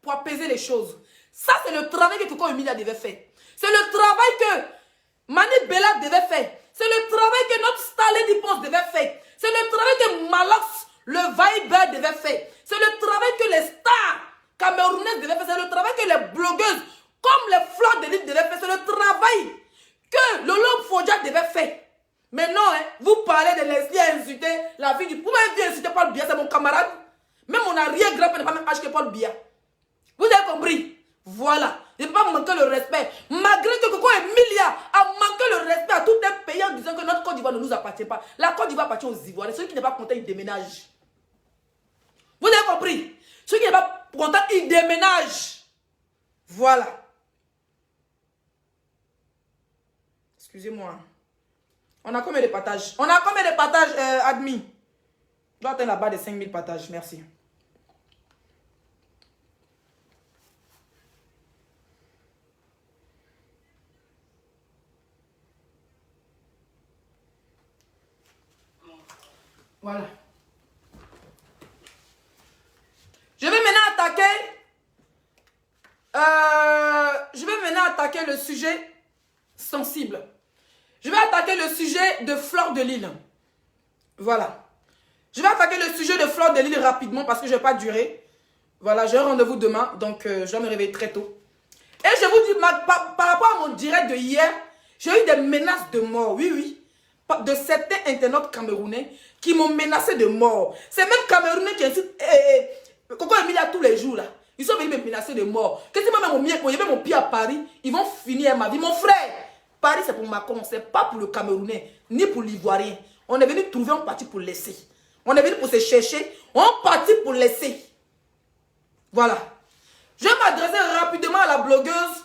pour apaiser les choses. Ça, c'est le travail que Coco Emilia devait faire. C'est le travail que Mani Bella devait faire. C'est le travail que notre star Lady Ponce devait faire. C'est le travail que Malox, le Viber, devait faire. C'est le travail que les stars camerounaises devaient faire. C'est le travail que les blogueuses, comme les Fleurs d'élite, devaient faire. C'est le travail que Lolo Fodja devait faire. Mais non, hein, vous parlez de Leslie à insulter la fille du... Vous m'avez dit insulter Paul Biya, c'est mon camarade. Même mon arrière-grand-père n'est pas même âge que Paul Biya. Vous avez compris? Voilà. Il ne peut pas manquer le respect. Malgré que Coco Emilia a manqué le respect à tout un pays en disant que notre Côte d'Ivoire ne nous appartient pas. La Côte d'Ivoire appartient aux Ivoiriens. Celui qui n'est pas content, il déménage. Vous avez compris? Celui qui n'est pas content, il déménage. Voilà. Excusez-moi. On a combien de partages? On a combien de partages, admis? Je dois atteindre la barre de 5000 partages. Merci. Voilà. Je vais maintenant attaquer le sujet sensible. Je vais attaquer le sujet de Fleur de Lille. Voilà. Je vais attaquer le sujet de Fleur de Lille rapidement parce que je ne vais pas durer. Voilà, j'ai un rendez-vous demain, donc je vais me réveiller très tôt. Et je vous dis, par rapport à mon direct de hier, j'ai eu des menaces de mort. Oui, oui. De certains internautes camerounais qui m'ont menacé de mort. C'est même Camerounais qui insultent Coco Emilia tous les jours là. Ils sont venus me menacer de mort. Que si moi j'ai mon pied à Paris, ils vont finir ma vie. Mon frère, Paris c'est pour Macron, c'est pas pour le Camerounais, ni pour l'Ivoirien. On est venu trouver, on parti pour laisser. On est venu pour se chercher, on parti pour laisser. Voilà. Je vais m'adresser rapidement à la blogueuse,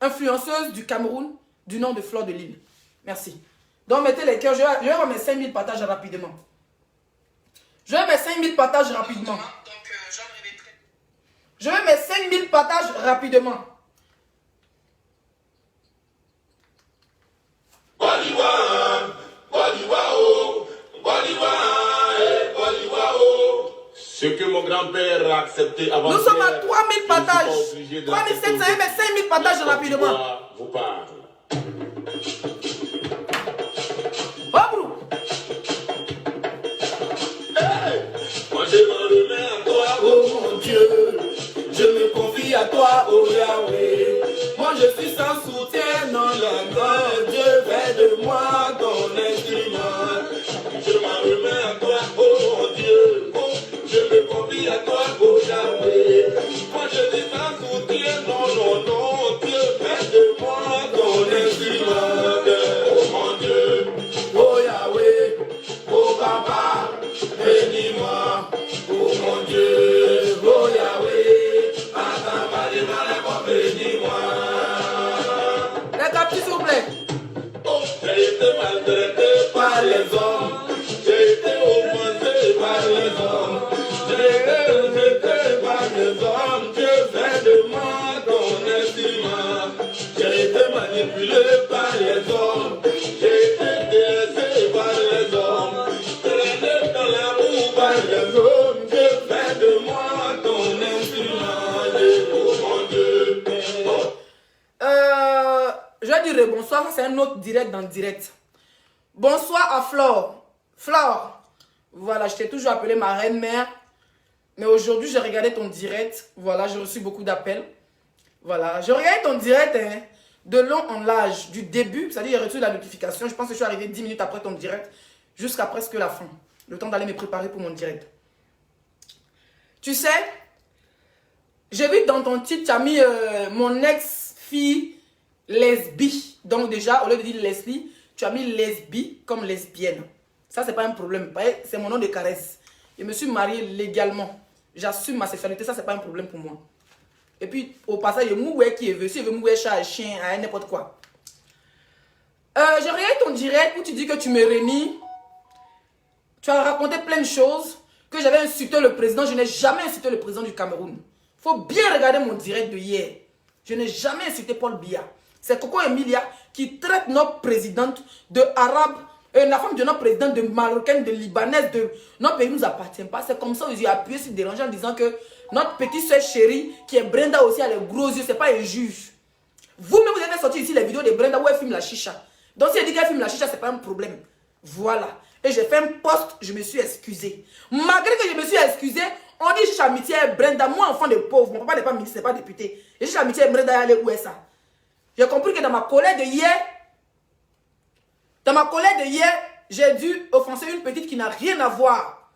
influenceuse du Cameroun, du nom de Fleur de Lille. Merci. Donc mettez les cœurs, je vais avoir mes 5000 partages rapidement. Je vais mes 5000 partages rapidement. Je vais mes 5000 partages rapidement. Ce que mon grand-père a accepté avant. Nous sommes à 3000 partages. 3700 mais 5000 partages rapidement. Vous parle. Moi je m'en remets à toi, oh mon Dieu. Je me confie à toi, oh Yahweh. Moi je suis sans soutien, non, non, non. Dieu fait de moi ton instrument. Je m'en remets à toi, oh mon Dieu. Oh, je me confie à toi, oh Yahweh. Moi je suis sans soutien, non, non, non. Dieu fait de moi ton instrument. Oh mon Dieu, oh Yahweh, oh Papa, bénis-moi. Oh mon Dieu, oh Yahweh, attends, pas de mal. c'est un autre direct dans direct. Bonsoir à Flore. Flore, voilà, je t'ai toujours appelé ma reine-mère. Mais aujourd'hui, j'ai regardé ton direct. Voilà, j'ai reçu beaucoup d'appels. Voilà, j'ai regardé ton direct hein, de long en large, du début. C'est-à-dire, j'ai reçu la notification. Je pense que je suis arrivé 10 minutes après ton direct, jusqu'à presque la fin. Le temps d'aller me préparer pour mon direct. Tu sais, j'ai vu dans ton titre, tu as mis mon ex-fille lesbie. Donc déjà, au lieu de dire Leslie, tu as mis lesbie comme lesbienne. Ça, c'est pas un problème. C'est mon nom de caresse. Je me suis mariée légalement. J'assume ma sexualité. Ça, c'est pas un problème pour moi. Et puis, au passage, il y a moué qui est venu. Si je veux mouer chat, chien, n'importe quoi. J'ai regardé ton direct où tu dis que tu me réunis. Tu as raconté plein de choses. Que j'avais insulté le président. Je n'ai jamais insulté le président du Cameroun. Il faut bien regarder mon direct de hier. Je n'ai jamais insulté Paul Biya. C'est Coco Emilia qui traite notre présidente de arabe, la femme de notre président de marocaine, de libanaise, de notre pays ne nous appartient pas. C'est comme ça qu'ils ont appuyé sur déranger en disant que notre petite soeur chérie, qui est Brenda aussi, elle a les gros yeux, c'est pas un juge. Vous-même, vous avez sorti ici les vidéos de Brenda où elle filme la chicha. Donc si elle dit qu'elle filme la chicha, c'est pas un problème. Voilà. Et j'ai fait un post, je me suis excusée. Malgré que je me suis excusée, on dit chicha amitié Brenda, moi enfant de pauvre, mon papa n'est pas ministre, c'est pas député. Et chicha amitié Brenda, elle est où est ça? J'ai compris que dans ma colère de hier, j'ai dû offenser une petite qui n'a rien à voir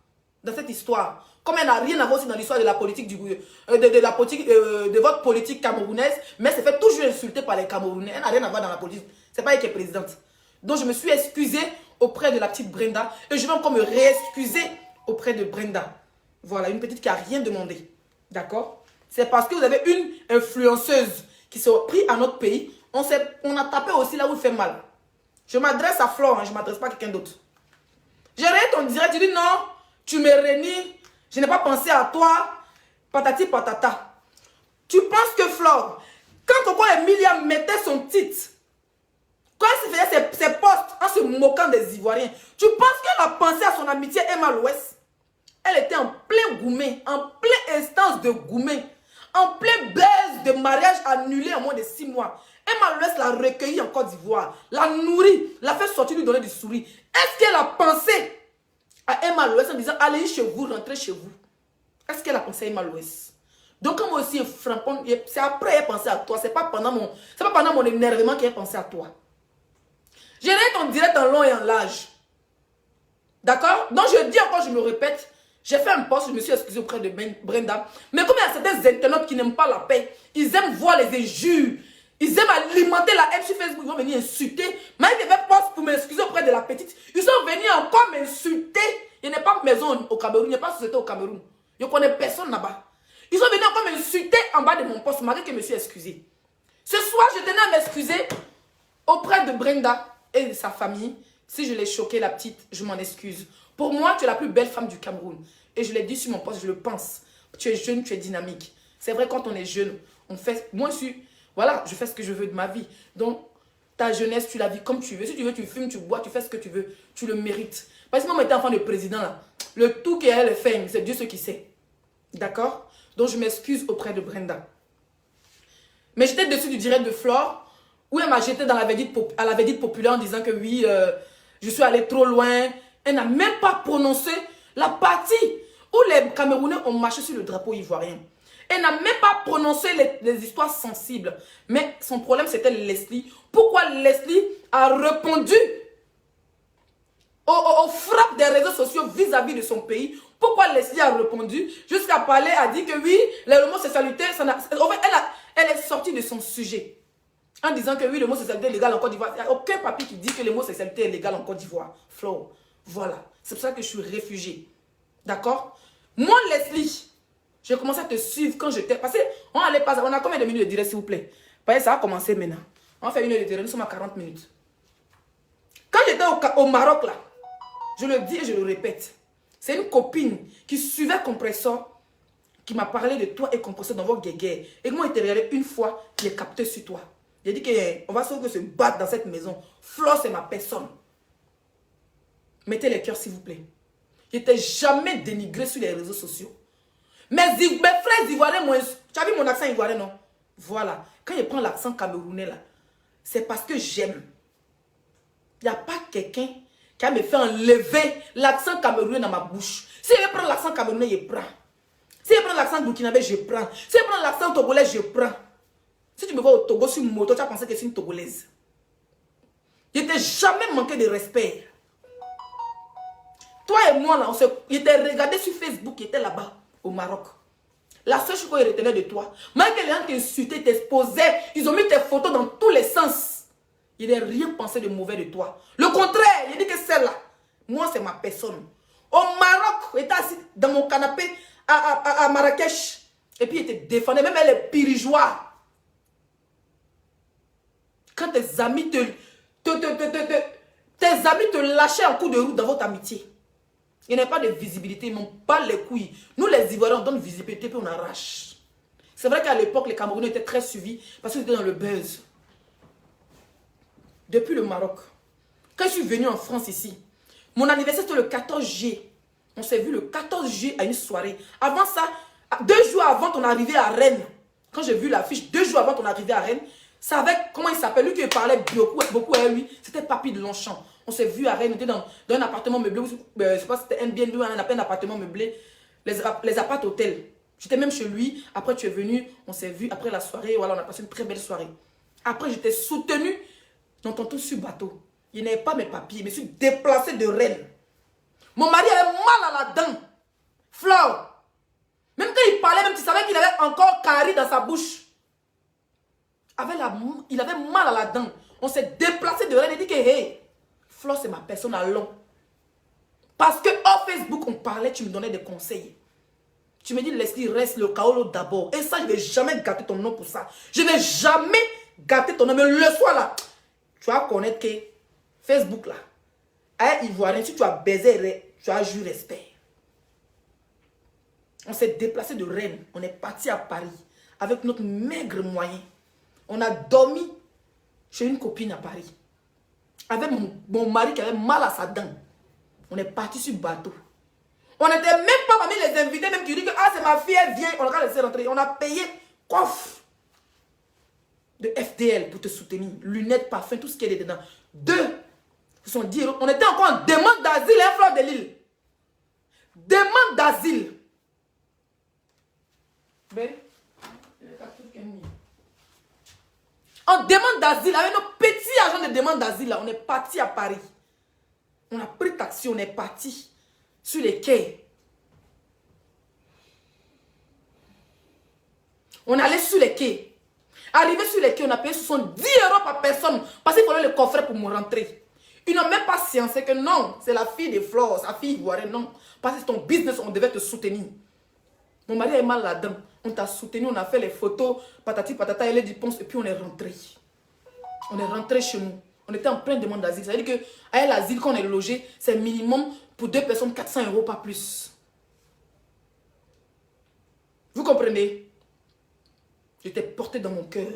dans cette histoire. Comme elle n'a rien à voir aussi dans l'histoire de la politique de votre politique camerounaise, mais c'est fait toujours insulter par les Camerounais. Elle n'a rien à voir dans la politique. C'est pas elle qui est présidente. Donc je me suis excusée auprès de la petite Brenda et je vais encore me réexcuser auprès de Brenda. Voilà, une petite qui n'a rien demandé. D'accord? C'est parce que vous avez une influenceuse qui s'est pris à notre pays. On a tapé aussi là où il fait mal. Je m'adresse à Flore, hein, je ne m'adresse pas à quelqu'un d'autre. J'ai regardé ton direct, tu dis non, tu me réunis, je n'ai pas pensé à toi, patati patata. Tu penses que Flore, quand Coco Emilia mettait son titre, quand elle faisait ses posts en se moquant des Ivoiriens, tu penses qu'elle a pensé à son amitié Emma Louest? Elle était en plein Goumet, en plein instance de Goumet, en plein baise de mariage annulé en moins de 6 mois. Emma Louest l'a recueilli en Côte d'Ivoire, l'a nourri, l'a fait sortir, lui donner du sourire. Est-ce qu'elle a pensé à Emma Louest en disant allez chez vous, rentrez chez vous? Est-ce qu'elle a pensé à Emma Louest? Donc quand moi aussi frappant, c'est après qu'elle a pensé à toi, c'est pas pendant mon énervement qu'elle a pensé à toi. J'ai regardé ton direct en long et en large. D'accord? Donc je dis encore, je me répète, j'ai fait un post, je me suis excusé auprès de Brenda. Mais comme il y a certains internautes qui n'aiment pas la paix, ils aiment voir les injures, ils aiment alimenter la haine sur Facebook, ils vont venir insulter. Mais ils devaient post pour m'excuser auprès de la petite. Ils sont venus encore m'insulter. Il n'y a pas de maison au Cameroun, il n'y a pas de société au Cameroun. Je ne connais personne là-bas. Ils sont venus encore m'insulter en bas de mon poste, malgré que je me suis excusé. Ce soir, je tenais à m'excuser auprès de Brenda et de sa famille. Si je l'ai choqué, la petite, je m'en excuse. Pour moi, tu es la plus belle femme du Cameroun. Et je l'ai dit sur mon poste, je le pense. Tu es jeune, tu es dynamique. C'est vrai, quand on est jeune, on fait... Moi, voilà, je fais ce que je veux de ma vie. Donc, ta jeunesse, tu la vis comme tu veux. Si tu veux, tu fumes, tu bois, tu fais ce que tu veux. Tu le mérites. Parce que moi, j'étais enfant de président, là. Le tout qu'elle a fait, c'est Dieu ce qui sait. D'accord? Donc, je m'excuse auprès de Brenda. Mais j'étais dessus du direct de Flore, où elle m'a jeté dans la vedette populaire en disant que oui, je suis allée trop loin. Elle n'a même pas prononcé la partie où les Camerounais ont marché sur le drapeau ivoirien. Elle n'a même pas prononcé les histoires sensibles. Mais son problème, c'était Leslie. Pourquoi Leslie a répondu aux frappes des réseaux sociaux vis-à-vis de son pays? Pourquoi Leslie a répondu jusqu'à parler, a dit que oui, l'homosexualité, elle est sortie de son sujet. En disant que oui, l'homosexualité est légale en Côte d'Ivoire. Il n'y a aucun papier qui dit que l'homosexualité est légale en Côte d'Ivoire. Flo, voilà. C'est pour ça que je suis réfugiée. D'accord? Moi, Leslie, j'ai commencé à te suivre quand j'étais... Parce qu'on a combien de minutes de direct, s'il vous plaît? Parce que ça a commencé maintenant. On fait 1 heure de direct, nous sommes à 40 minutes. Quand j'étais au Maroc, là, je le dis et je le répète, c'est une copine qui suivait Compressor, qui m'a parlé de toi et Compressor dans votre guéguerre. Et moi, il était regardé une fois, il est capté sur toi. J'ai dit qu'on va se battre dans cette maison. Flo, c'est ma personne. Mettez les cœurs, s'il vous plaît. Je n'étais jamais dénigré sur les réseaux sociaux. Mes frères ivoiriens, tu as vu mon accent ivoirien, non? Voilà. Quand je prends l'accent camerounais, là, c'est parce que j'aime. Il n'y a pas quelqu'un qui a me fait enlever l'accent camerounais dans ma bouche. Si je prends l'accent camerounais, je prends. Si je prends l'accent burkinabé, je prends. Si je prends l'accent togolais, je prends. Si tu me vois au Togo sur une moto, tu as pensé que c'est une togolaise. Je t'ai jamais manqué de respect. Toi et moi, là, je t'ai regardé sur Facebook, qui était là-bas, au Maroc. La seule chose qu'ils retenaient de toi, même que les gens t'insultaient, t'exposaient, ils ont mis tes photos dans tous les sens. Ils n'ont rien pensé de mauvais de toi. Le contraire, il dit que celle-là, moi, c'est ma personne. Au Maroc, il était assis dans mon canapé à Marrakech. Et puis, il te défendait, même les pirigeois. Quand tes amis te lâchaient en coup de roue dans votre amitié. Il n'y a pas de visibilité, ils n'ont pas les couilles. Nous, les Ivoiriens, on donne visibilité puis on arrache. C'est vrai qu'à l'époque, les Camerounais étaient très suivis parce qu'ils étaient dans le buzz. Depuis le Maroc, quand je suis venue en France ici, mon anniversaire c'était le 14 juillet. On s'est vu le 14 juillet à une soirée. Avant ça, 2 jours avant ton arrivée à Rennes, quand j'ai vu l'affiche, 2 jours avant ton arrivée à Rennes, c'est avec, comment il s'appelle, lui qui parlait beaucoup à lui, c'était Papy de Longchamp. On s'est vu à Rennes, on était dans un appartement meublé, je ne sais pas si c'était Airbnb ou un appartement meublé, les apparts hôtels. J'étais même chez lui, après tu es venu, on s'est vu, après la soirée, voilà, on a passé une très belle soirée. Après, j'étais soutenue dans ton tour sur bateau. Il n'avait pas mes papiers, je me suis déplacée de Rennes. Mon mari avait mal à la dent. Flore. Même quand il parlait, même tu savais qu'il avait encore carie dans sa bouche. Il avait mal à la dent. On s'est déplacé de Rennes et dit que, hey, Flore, c'est ma personne à long. Parce que au Facebook, on parlait, tu me donnais des conseils. Tu me dis, Leslie, reste le Kaolo d'abord. Et ça, je ne vais jamais gâter ton nom pour ça. Je ne vais jamais gâter ton nom. Mais le soir là, tu vas connaître que Facebook là, à Ivoirien, si tu as baisé, tu as eu respect. On s'est déplacé de Rennes. On est parti à Paris avec notre maigre moyen. On a dormi chez une copine à Paris. Avec mon mari qui avait mal à sa dent. On est parti sur le bateau. On n'était même pas parmi les invités, même qui disent que ah, c'est ma fille, elle vient, on l'a laissé rentrer. On a payé coffre de FDL pour te soutenir. Lunettes, parfum, tout ce qui est dedans. 2, ce sont 10 €. On était encore en demande d'asile, hein, Flore de Lille. Demande d'asile. En demande d'asile, avec nos petits agents de demande d'asile, là, on est parti à Paris. On a pris taxi, on est parti sur les quais. On allait sur les quais. Arrivé sur les quais, on a payé 70 € par personne parce qu'il fallait le coffret pour me rentrer. Ils n'ont même pas sciencé que non, c'est la fille de Flore, sa fille ivoirienne, non. Parce que c'est ton business, on devait te soutenir. Mon mari a mal là-dedans. On t'a soutenu, on a fait les photos, patati patata, elle est du ponce, et puis on est rentré. On est rentré chez nous. On était en pleine demande d'asile. Ça veut dire qu'à l'asile, quand on est logé, c'est minimum pour 2 personnes 400 €, pas plus. Vous comprenez? J'étais porté dans mon cœur.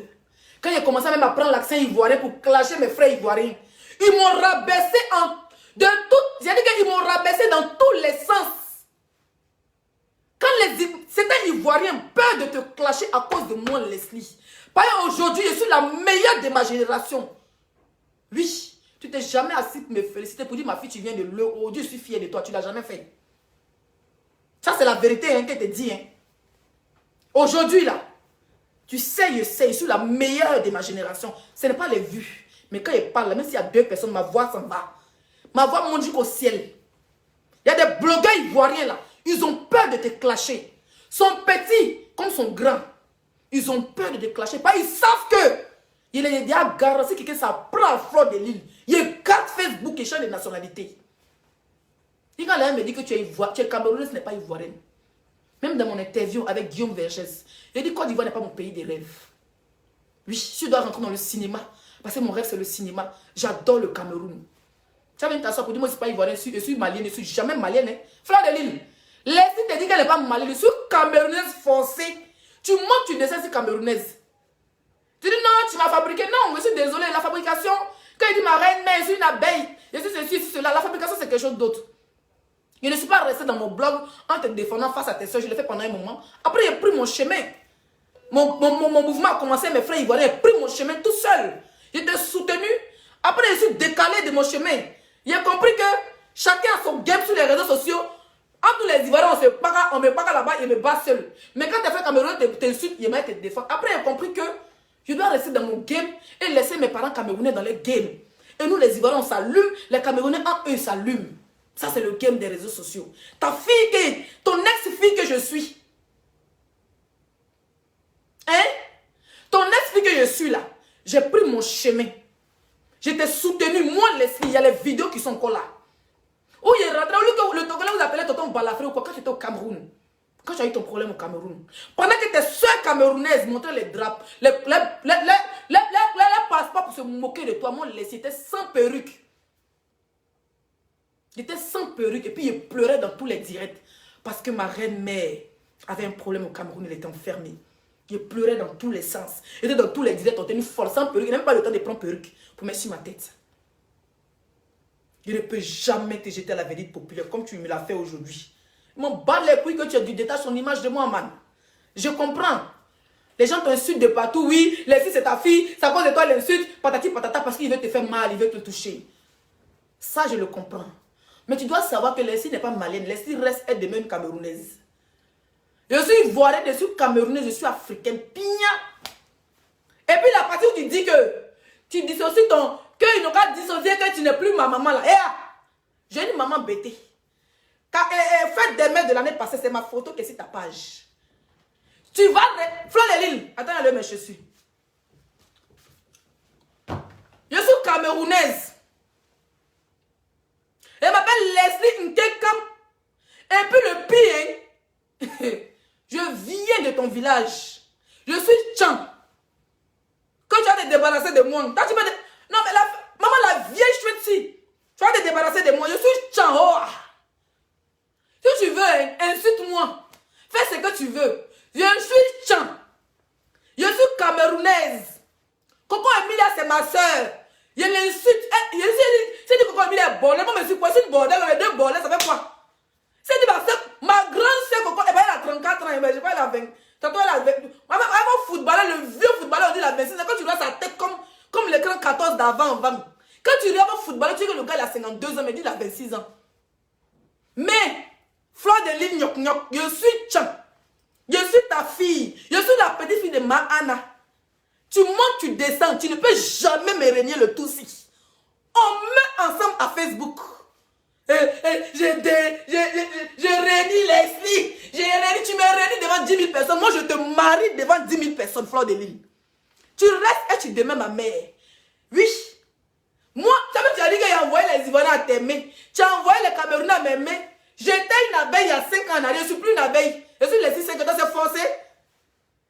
Quand j'ai commencé même à prendre l'accent ivoirien pour clasher mes frères ivoiriens, ils m'ont rabaissé ils m'ont rabaissé dans tous les sens. Quand certains Ivoiriens peur de te clasher à cause de moi, Leslie. Par exemple, aujourd'hui, je suis la meilleure de ma génération. Oui, tu t'es jamais assis pour me féliciter pour dire ma fille, tu viens de l'eau. Oh Dieu, je suis fière de toi, tu ne l'as jamais fait. Ça, c'est la vérité hein, qu'elle te dit. Hein. Aujourd'hui, là, tu sais, je suis la meilleure de ma génération. Ce n'est pas les vues. Mais quand je parle, même s'il y a 2 personnes, ma voix s'en va. Ma voix monte jusqu'au ciel. Il y a des blogueurs ivoiriens là. Ils ont peur de te clasher. Son petit comme son grand. Ils ont peur de te clasher. Parce qu'ils savent que il est déjà garanti que ça prend à Flore de Lille. Il y a 4 Facebook et change de nationalité. Et quand l'un me dit que tu es Camerounais, ce n'est pas ivoirien. Même dans mon interview avec Guillaume Vergès, il dit que Côte d'Ivoire n'est pas mon pays de rêve. Oui, si je dois rentrer dans le cinéma, parce que mon rêve c'est le cinéma, j'adore le Cameroun. Tu as même t'asseoir pour dire moi je ne suis pas ivoirien, je suis malien, je ne suis jamais malien. Hein. Flore de Lille, laisse-moi te dire qu'elle n'est pas malienne, je suis camerounaise foncée. Tu montes, tu descends, c'est camerounaise. Tu dis non, tu m'as fabriqué. Non, je suis désolé, la fabrication, quand il dit ma reine, mais je suis une abeille, je suis ceci, cela, la fabrication c'est quelque chose d'autre. Je ne suis pas resté dans mon blog en te défendant face à tes soeurs, je l'ai fait pendant un moment. Après, j'ai pris mon chemin. Mon mouvement a commencé, mes frères ivoiriens, j'ai pris mon chemin tout seul. J'étais soutenu Après, je suis décalé de mon chemin. J'ai compris que chacun a son game sur les réseaux sociaux. Entre les Ivoiriens, on me bagarre là-bas, il me bat seul. Mais quand tu as fait Cameroun, tu insultes, il m'a te défendre. Après, j'ai compris que je dois rester dans mon game et laisser mes parents camerounais dans les games. Et nous, les Ivoiriens, on s'allume. Les Camerounais, en eux, ils s'allument. Ça, c'est le game des réseaux sociaux. Ta fille, ton ex-fille que je suis. Hein? Ton ex-fille que je suis là. J'ai pris mon chemin. J'étais soutenu. Moi, les filles, il y a les vidéos qui sont encore là. Où il est rentré, au lieu que le Togolais vous appelait Tonton Balafré ou quoi, quand tu étais au Cameroun. Quand tu as eu ton problème au Cameroun. Pendant que tes soeurs camerounaises montraient les draps, les passeports pour se moquer de toi, moi, j'étais sans perruque. J'étais sans perruque et puis je pleurais dans tous les directs. Parce que ma reine-mère avait un problème au Cameroun, elle était enfermée. Je pleurais dans tous les sens. J'étais dans tous les directs, on était une folle sans perruque. Je n'ai même pas le temps de prendre perruque pour mettre sur ma tête. Je ne peux jamais te jeter à la vérité populaire comme tu me l'as fait aujourd'hui. Je m'en bats les couilles que tu détaches son image de moi, man. Je comprends. Les gens t'insultent de partout. Oui, Leslie c'est ta fille, c'est à cause de toi l'insulte, patati patata, parce qu'il veut te faire mal, il veut te toucher. Ça, je le comprends. Mais tu dois savoir que Leslie n'est pas malienne. Leslie reste elle de même camerounaise. Je suis ivoirienne, je suis camerounaise, je suis africaine. Pigna. Et puis la partie où tu dis que tu dissocies ton... Qu'il n'aura dissocié que tu n'es plus ma maman là. J'ai une maman bêtée. Fête des mères de l'année passée, c'est ma photo qui est sur ta page. Tu vas... Fleur de Lille. Attends, le mes chaussures. Je suis camerounaise. Elle m'appelle Leslie Nkekam. Et puis le pire, je viens de ton village. Je suis Tchan. Quand tu vas te débarrasser de moi, quand tu vas te... Non mais maman la vieille chouette, tu vas te débarrasser de moi. Je suis Tchan. Oh. Si tu veux, insulte-moi. Fais ce que tu veux. Je suis Tchan. Je suis camerounaise. Coco Emilia, c'est ma soeur. Je l'insulte. C'est dit Coco Emilia est bonne. Moi, je suis quoi? C'est une bordel. Les deux bordels, ça fait quoi? C'est dit ma grande soeur Coco, elle a 34 ans. Je sais pas, elle a 20. Tantôt, elle a 20. Maman, footballeur, le vieux footballeur, on dit la 26. Quand tu vois sa tête comme l'écran 14 d'avant. Quand tu regardes un footballeur, tu dis que le gars il a 52 ans, mais il a 26 ans. Mais, Fleur de Lille, Nyok Nyok, je suis Tchan. Je suis ta fille. Je suis la petite fille de Mahana. Tu montes, tu descends. Tu ne peux jamais me régner le tout si. On met ensemble à Facebook. Je réunis Leslie. Tu me réunis devant 10 000 personnes. Moi, je te marie devant 10 000 personnes, Fleur de Lille. Tu restes et tu demeures ma mère. Oui. Moi, tu as dit qu'il a envoyé les Ivoiriens à t'aimer. Tu as envoyé les Camerounais à m'aimer. J'étais une abeille il y a 5 ans en arrière. Je ne suis plus une abeille. Je suis Leslie 5 ans, c'est forcé.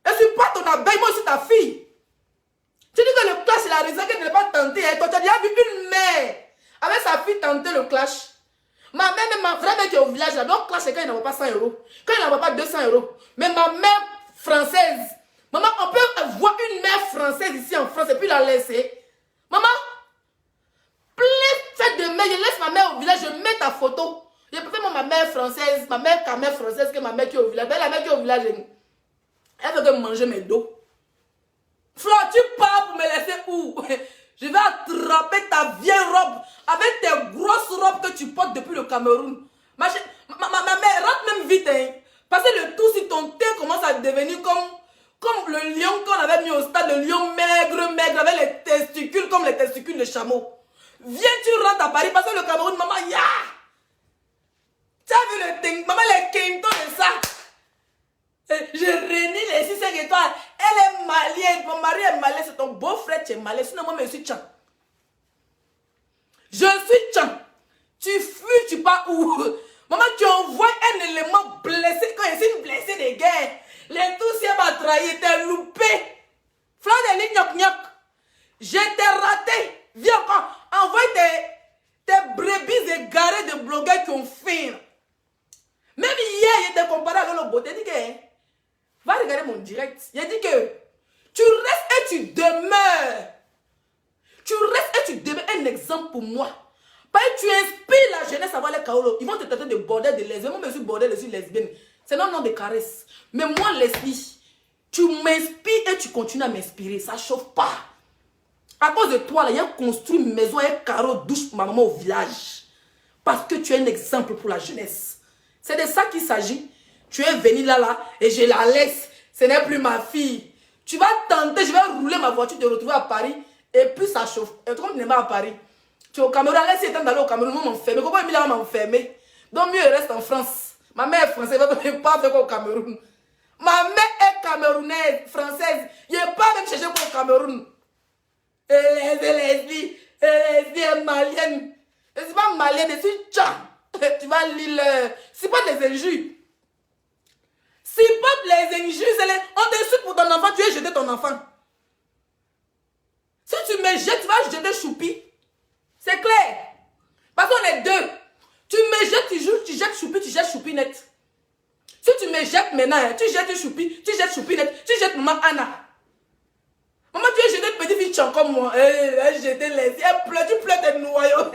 Je ne suis pas ton abeille, moi je suis ta fille. Tu dis que le clash, il a raison qu'elle ne l'a pas tenté. Tu as déjà vu une mère avec sa fille tenter le clash. Ma mère, même ma vraie mère qui est au village, là, donc clash, c'est quand il n'envoie pas 100 €. Quand il n'envoie pas 200 €. Mais ma mère française, maman, on peut voir une mère française ici en France et puis la laisser. Maman, faites de mère, je laisse ma mère au village, je mets ta photo. Je préfère ma mère française, ma mère française que ma mère qui est au village. Mais la mère qui est au village, elle veut que manger mes dos. Fleur, tu pars pour me laisser où? Je vais attraper ta vieille robe avec tes grosses robes que tu portes depuis le Cameroun. Ma mère, rentre même vite. Hein. Parce que le tout, si ton thé commence à devenir comme le lion qu'on avait mis au stade, le lion maigre, avec les testicules comme les testicules de chameau. Viens, tu rentres à Paris parce que le Cameroun, maman, ya! Tu as vu le ting, maman, les quintons de ça. Je réunis les 6 étoiles. Elle est malienne. Mon mari est malien. C'est ton beau-frère qui est malien. Sinon, moi, je suis Tchan. Je suis Tchan. Tu fuis, tu pars où? Maman, tu envoies un élément blessé. Quand je suis une blessée de guerre, les douciers m'a trahi. T'es loupé. Fleur de Lille, Nyok Nyok. Je t'ai raté. Viens encore. Envoie tes brebis égarées de blogueurs qui ont faim. Même hier, il était comparé avec le beauté. Il dit que, va regarder mon direct. Il a dit que tu restes et tu demeures. Tu restes et tu demeures un exemple pour moi. Parce que tu inspires la jeunesse à voir les kaolos. Ils vont te traiter de bordel de lesbienne. Moi, je suis bordel, je suis lesbienne. C'est non de caresse. Mais moi, Leslie, tu m'inspires et tu continues à m'inspirer. Ça ne chauffe pas. À cause de toi, là, il y a construit une maison, un carreau, douche pour ma maman au village. Parce que tu es un exemple pour la jeunesse. C'est de ça qu'il s'agit. Tu es venu là, et je la laisse. Ce n'est plus ma fille. Tu vas tenter, je vais rouler ma voiture, te retrouver à Paris. Et puis ça chauffe. Et toi, tu n'es pas à Paris. Tu es au Cameroun. Laisse le temps d'aller au Cameroun, on m'enferme. Comment Emilia va m'enfermer? Donc mieux, elle reste en France. Ma mère est française, elle ne va même pas faire quoi au Cameroun. Ma mère est camerounaise, française. Je ne vais pas même chercher quoi au Cameroun. Leslie est malienne. Je ne suis pas malienne, je suis tcha. Tu vas lire c'est pas des injures. C'est pas les injures. On t'insulte pour ton enfant, tu as jeté ton enfant. Si tu me jettes, tu vas jeter Choupi. C'est clair. Parce qu'on est deux. Tu me jettes, tu jettes Choupi, tu jettes Choupi net. Si tu me jettes maintenant, tu jettes Choupi, tu jettes Choupi net, tu jettes maman Anna. Maman, tu as jeté une petite fille comme moi. Elle a jeté les yeux. Elle pleure, tu pleures des noyaux.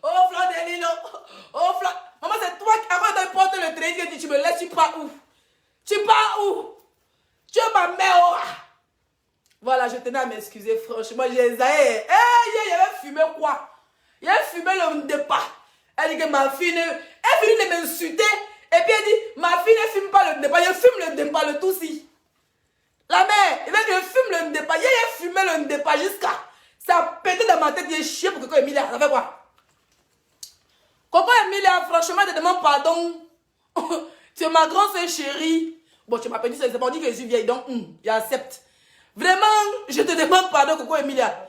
Oh, Fleur de Lino. Oh, Fleur. Maman, c'est toi qui, avant de porter le train, que tu me laisses, tu pars où? Tu pars où? Tu es ma mère. Oh. Voilà, je tenais à m'excuser, franchement. Il avait fumé quoi? Il avait fumé le départ. Elle dit que ma fille, elle finit de m'insulter. Et puis elle dit, ma fille ne fume pas le départ. Je fume le départ, le tout si. La mère, elle dit, je fume le départ. Il a fumé le départ jusqu'à. Ça a pété dans ma tête, il est chié pour Coco Emilia. Ça fait quoi? Coco Emilia, franchement, je te demande pardon. Tu es ma grande soeur chérie. Bon, tu m'as pas dit ça, c'est pas dit que je suis vieille, donc j'accepte. Vraiment, je te demande pardon, Coco Emilia.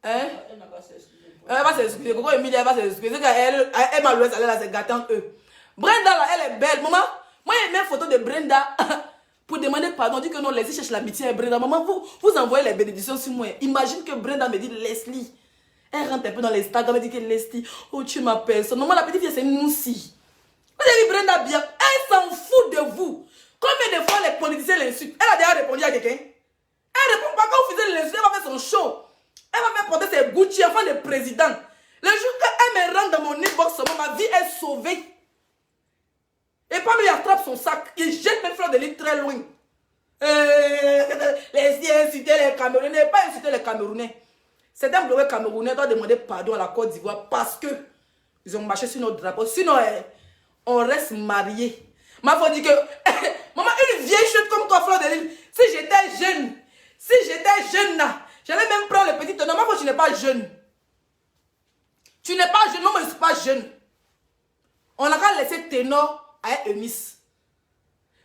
Hein? Elle va s'excuser. Coco Emilia va s'excuser. Elle m'a loué, elle là, c'est gâtant eux. Brenda, là, elle est belle. Maman, moi, j'ai mis une photo de Brenda pour demander pardon. On dit que non, Leslie cherche l'amitié. Brenda, maman, vous envoyez les bénédictions sur moi. Imagine que Brenda me dit Leslie. Elle rentre un peu dans l'Instagram, elle dit que Leslie, oh, tu m'appelles. Maman, la petite fille, c'est une moussie. Vous avez vu Brenda bien. Elle s'en fout de vous. Combien de fois les politiciens l'insultent? Elle a déjà répondu à quelqu'un. Elle répond pas quand vous faisiez l'insulte, elle va faire son show. Elle va faire porter ses Gucci enfant de président. Le jour qu'elle me rentre dans mon inbox, ma vie est sauvée. Et pas il attrape son sac. Il jette mes fleurs de lit très loin. Les insulter les Camerounais. Pas insulter les Camerounais. Certains blogueurs camerounais doivent demander pardon à la Côte d'Ivoire parce que ils ont marché sur notre drapeau. Sinon, on reste mariés. Ma faut dire que maman, une vieille chute comme toi, fleur de l'île. Si j'étais jeune là, j'allais même prendre le petit tonneau. Ma faut tu n'es pas jeune. Tu n'es pas jeune. Non, mais je ne suis pas jeune. On a qu'à laisser ténor à Eunice.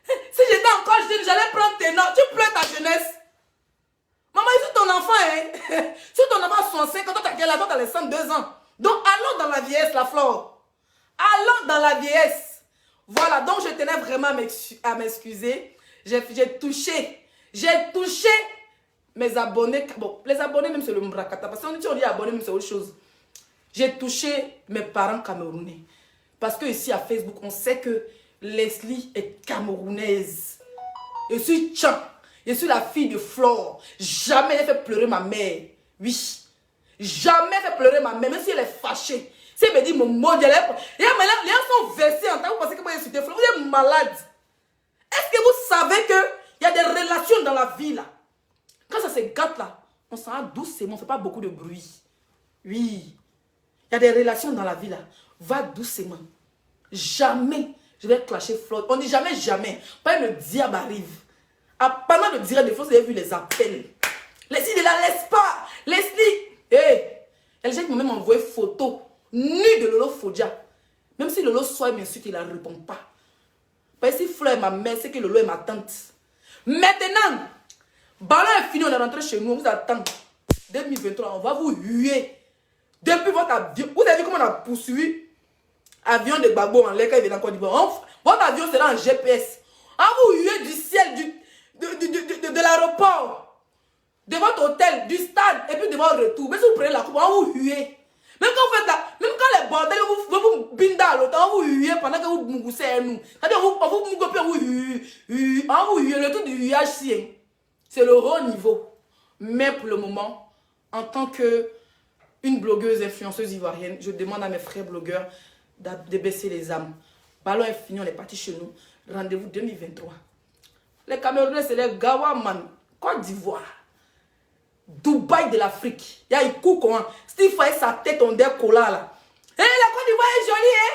Si j'étais encore jeune, j'allais prendre ténor. Tu pleures ta jeunesse. Maman, il est ton enfant, hein. Si ton enfant a 65 ans, toi, tu as quel âge? Toi, tu as les 102 ans. Donc, allons dans la vieillesse, la flore. Allons dans la vieillesse. Voilà, donc je tenais vraiment à m'excuser. J'ai touché mes abonnés. Bon, les abonnés, même c'est le Mbrakata. Parce que si on dit abonnés, même c'est autre chose. J'ai touché mes parents camerounais. Parce que ici à Facebook, on sait que Leslie est camerounaise. Je suis Tchan. Je suis la fille de Flore. Jamais elle fait pleurer ma mère. Oui. Jamais elle fait pleurer ma mère, même si elle est fâchée. Si elle me dit mon mot, les gens sont versés en tant que vous pensez que moi je suis Flore. Vous êtes malade. Est-ce que vous savez qu'il y a des relations dans la vie là? Quand ça se gâte là, on s'en va doucement, on ne fait pas beaucoup de bruit. Oui. Il y a des relations dans la vie là. Va doucement. Jamais je vais clasher Flore. On dit jamais, jamais. Pas le diable arrive. Pendant le direct de Flore, vous avez vu les appels. Leslie ne la laisse pas. Leslie, elle j'ai même envoyé photo nue de Lolo Fodia. Même si Lolo soit m'insulte, il ne répond pas. Parce que si Flore est ma mère, c'est que Lolo est ma tante. Maintenant, ballon est fini, on est rentré chez nous, on vous attend. 2023, on va vous huer. Depuis votre avion, vous avez vu comment on a poursuivi avion de Gbagbo en l'air quand il vient en Côte d'Ivoire. Votre avion sera en GPS. On vous huer du ciel, de l'aéroport, de votre hôtel, du stade, et puis de votre retour. Mais si vous prenez la coupe, on vous huer. Même quand vous faites là, même quand les bordels vous binda à l'hôtel, on vous huer pendant que vous mougoussez à nous. C'est-à-dire, on vous mougoussez, on vous huer. On vous huer, le tout du huage, c'est le haut niveau. Mais pour le moment, en tant qu'une blogueuse influenceuse ivoirienne, je demande à mes frères blogueurs de baisser les âmes. Ballon est fini, on est parti chez nous. Rendez-vous 2023. Les Camerounais, c'est les Gawaman. Côte d'Ivoire. Dubaï de l'Afrique. Il y a un coup comment. S'il fallait sa tête en décollant là. Eh, la Côte d'Ivoire est jolie, hein?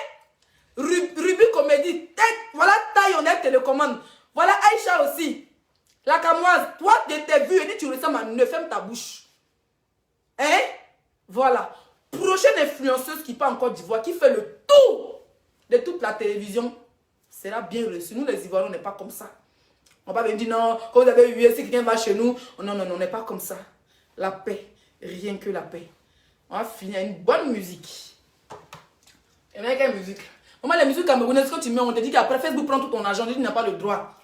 Ruby Comédie. Tête, voilà taille, on est télécommande. Voilà Aïcha aussi. La Camoise. Toi, de tes vues, et tu ressembles à ne ferme ta bouche. Hein? Voilà. Prochaine influenceuse qui part en Côte d'Ivoire, qui fait le tour de toute la télévision, sera bien reçue. Nous, les Ivoiriens, on n'est pas comme ça. On va pas me dire non, quand vous avez vu, si quelqu'un va chez nous, non, non, non, on n'est pas comme ça. La paix, rien que la paix. On va finir une bonne musique. Et même quelle musique? Moi, les musiques camerounaises, quand tu mets, on te dit qu'après Facebook prend tout ton argent, tu n'as pas le droit.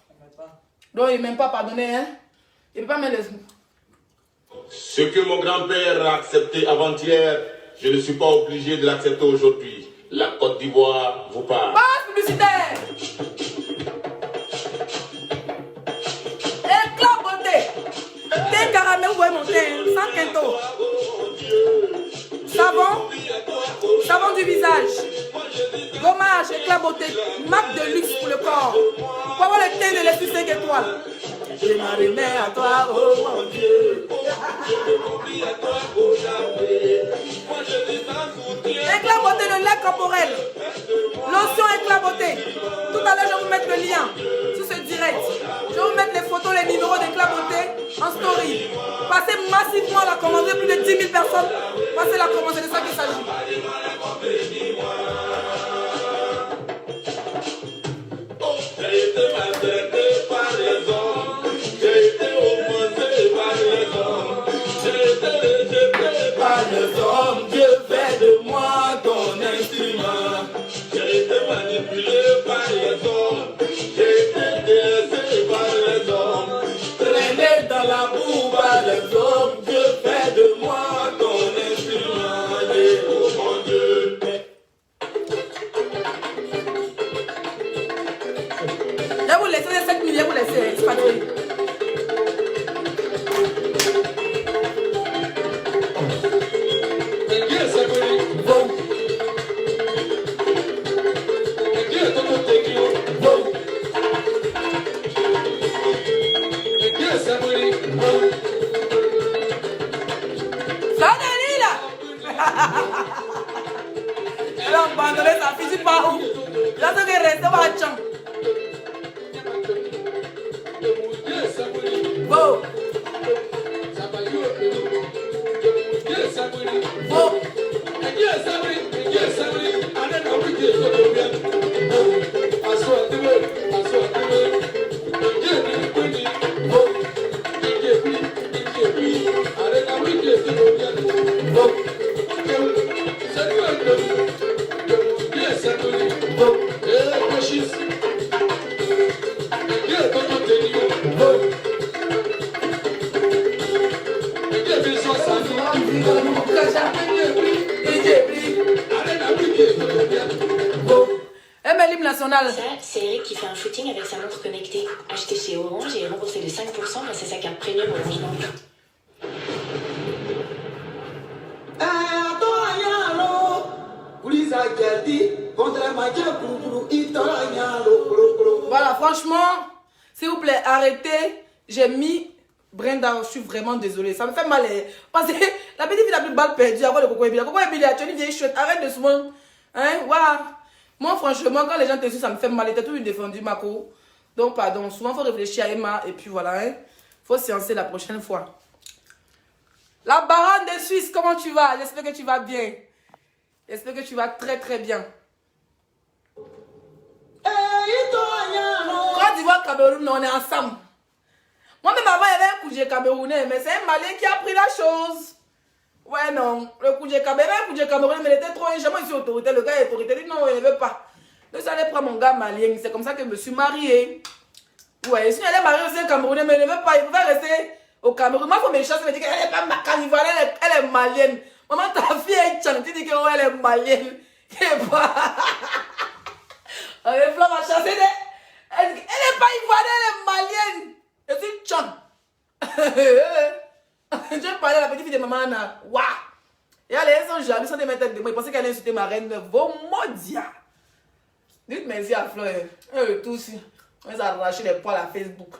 Donc, il ne même pas pardonner, hein? Il ne peut pas mettre les... Ce que mon grand-père a accepté avant-hier, je ne suis pas obligé de l'accepter aujourd'hui. La Côte d'Ivoire vous parle. Passe publicitaire! Éclat beauté! Des caramels, vous voyez monter, sans quinto. Savon, savon du visage. Gommage, éclat beauté, marque de luxe pour le corps. Pour avoir le teint de l'esprit 5 étoiles. Je m'en remets à toi, oh mon Dieu. Éclat beauté de lait corporel. Lotion éclat beauté. Tout à l'heure, je vais vous mettre le lien sur ce direct. Je vais vous mettre les photos, les numéros d'éclat beauté en story. Passez massivement la commande, plus de 10 000 personnes. Passez la commande, c'est de ça qu'il s'agit. J'ai été maltraité par les hommes, j'ai été offensé par les hommes, j'ai été rejeté par les hommes, Dieu fait de moi ton instrument. J'ai été manipulé par les hommes, j'ai été délaissé par les hommes, traîné dans la boue par les hommes, Dieu fait de moi ton instrument. Et oh mon Dieu. Je vais vous laisser les 7 millions, vous laisser expatrier. Bon. Ça délit là. Elle a abandonné sa fille, tu pars où? Là, ce qui est resté, on va à Tchang. Bon. Bon. MLM national. Ça, c'est Eric qui fait un shooting avec sa montre connectée. Acheté chez Orange et remboursé de 5% grâce à sa carte premium Orange Bank. Voilà, franchement, s'il vous plaît, arrêtez. J'ai mis Brenda, je suis vraiment désolée. Ça me fait mal. Parce que la petite fille a plus de balle perdue. Après le coco Emilia. Coco Emilia, tu es une vieille chouette. Arrête de souvent. Hein, waouh. Moi, franchement, quand les gens te suivent, ça me fait mal. T'as tout défendu, Mako. Donc, pardon. Souvent, il faut réfléchir à Emma. Et puis voilà. Hein. Faut séancer la prochaine fois. La baronne de Suisse, comment tu vas? J'espère que tu vas bien. J'espère que tu vas très très bien. Côte d'Ivoire, Cameroun, on est ensemble. Moi-même avant, il y avait un Koudjé camerounais, mais c'est un Malien qui a pris la chose. Ouais, non. Le Koudjé camerounais, mais il était trop injamant ici, autorité. Le gars est autorité, il dit non, il ne veut pas. Donc, j'allais prendre mon gars malien. C'est comme ça que je me suis mariée. Ouais, si elle est mariée aussi un Camerounais, mais il ne veut pas. Il pouvait rester au Cameroun. Moi, il faut me chasser, me dire qu'elle n'est pas carnivore, elle est malienne. Maman, ta fille est tchane, tu dis qu'elle est malienne. Elle n'est pas. Elle va chasser. Elle n'est pas ivoirienne, elle est malienne. Je suis tchane. Je parlais à la petite fille de maman Anna. Waouh! Et elle sont jaloux, sans des mettre de moi. Ils pensaient qu'elle allait insulter ma reine. Vos maudia. Dites merci à Fleur. Tous. On les a arraché les poils à Facebook.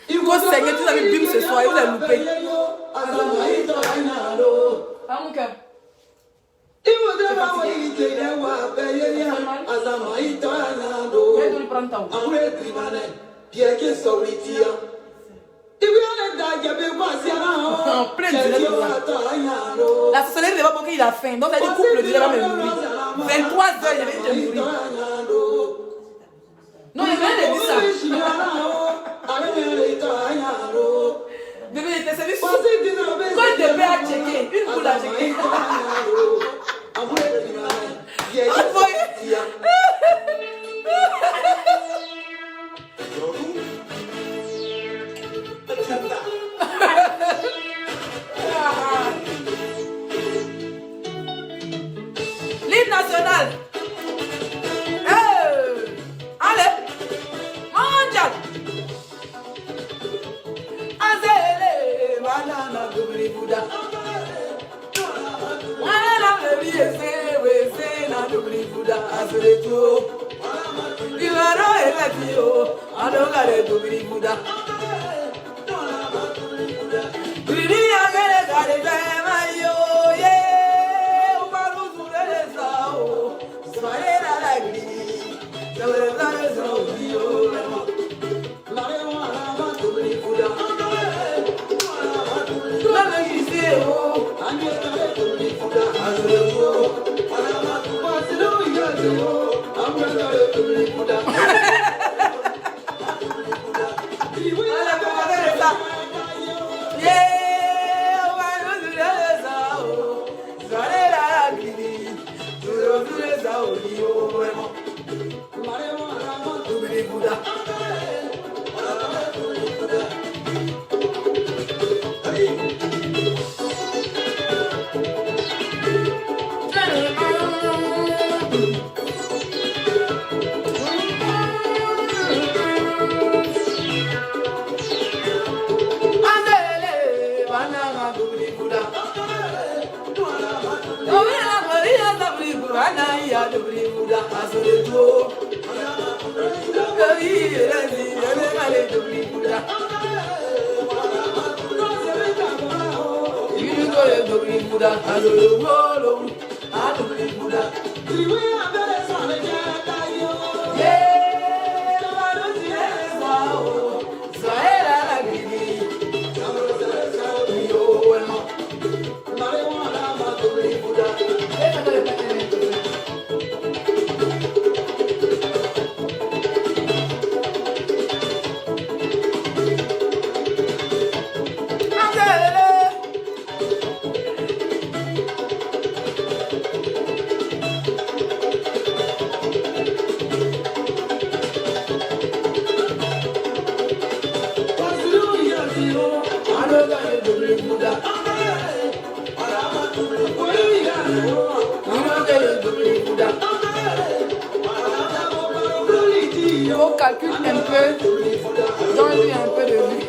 Il faut saigner, tu avais bim ce soir, il vous a loupé. Ah mon cœur. La sorcellerie ne va pas qu'il a faim. Donc, elle dit couple, il va me mourir. 23 heures, il va te mourir. Non, il vient de dire ça. Bébé, il était servi sous. Quand le bébé a checké, une poule a checké. L'hymne national. Allez, mondial. Azele, banana, dobri Bouddha. Banana, baby, c'est na dobri Bouddha. Azele tout. You are no elatio. I don't got it dobri Bouddha. Bidi amele gare bema yo ye. Umaru zure sao. Sware la lagri. Sware la sao yo. Lare wa ma dobri Bouddha. Lare ise o. Anye gare dobri Bouddha. Azure o. Alama tu pasilo yo yo. Amra gare dobri Bouddha. Calcule un peu, donne-lui un peu de vue.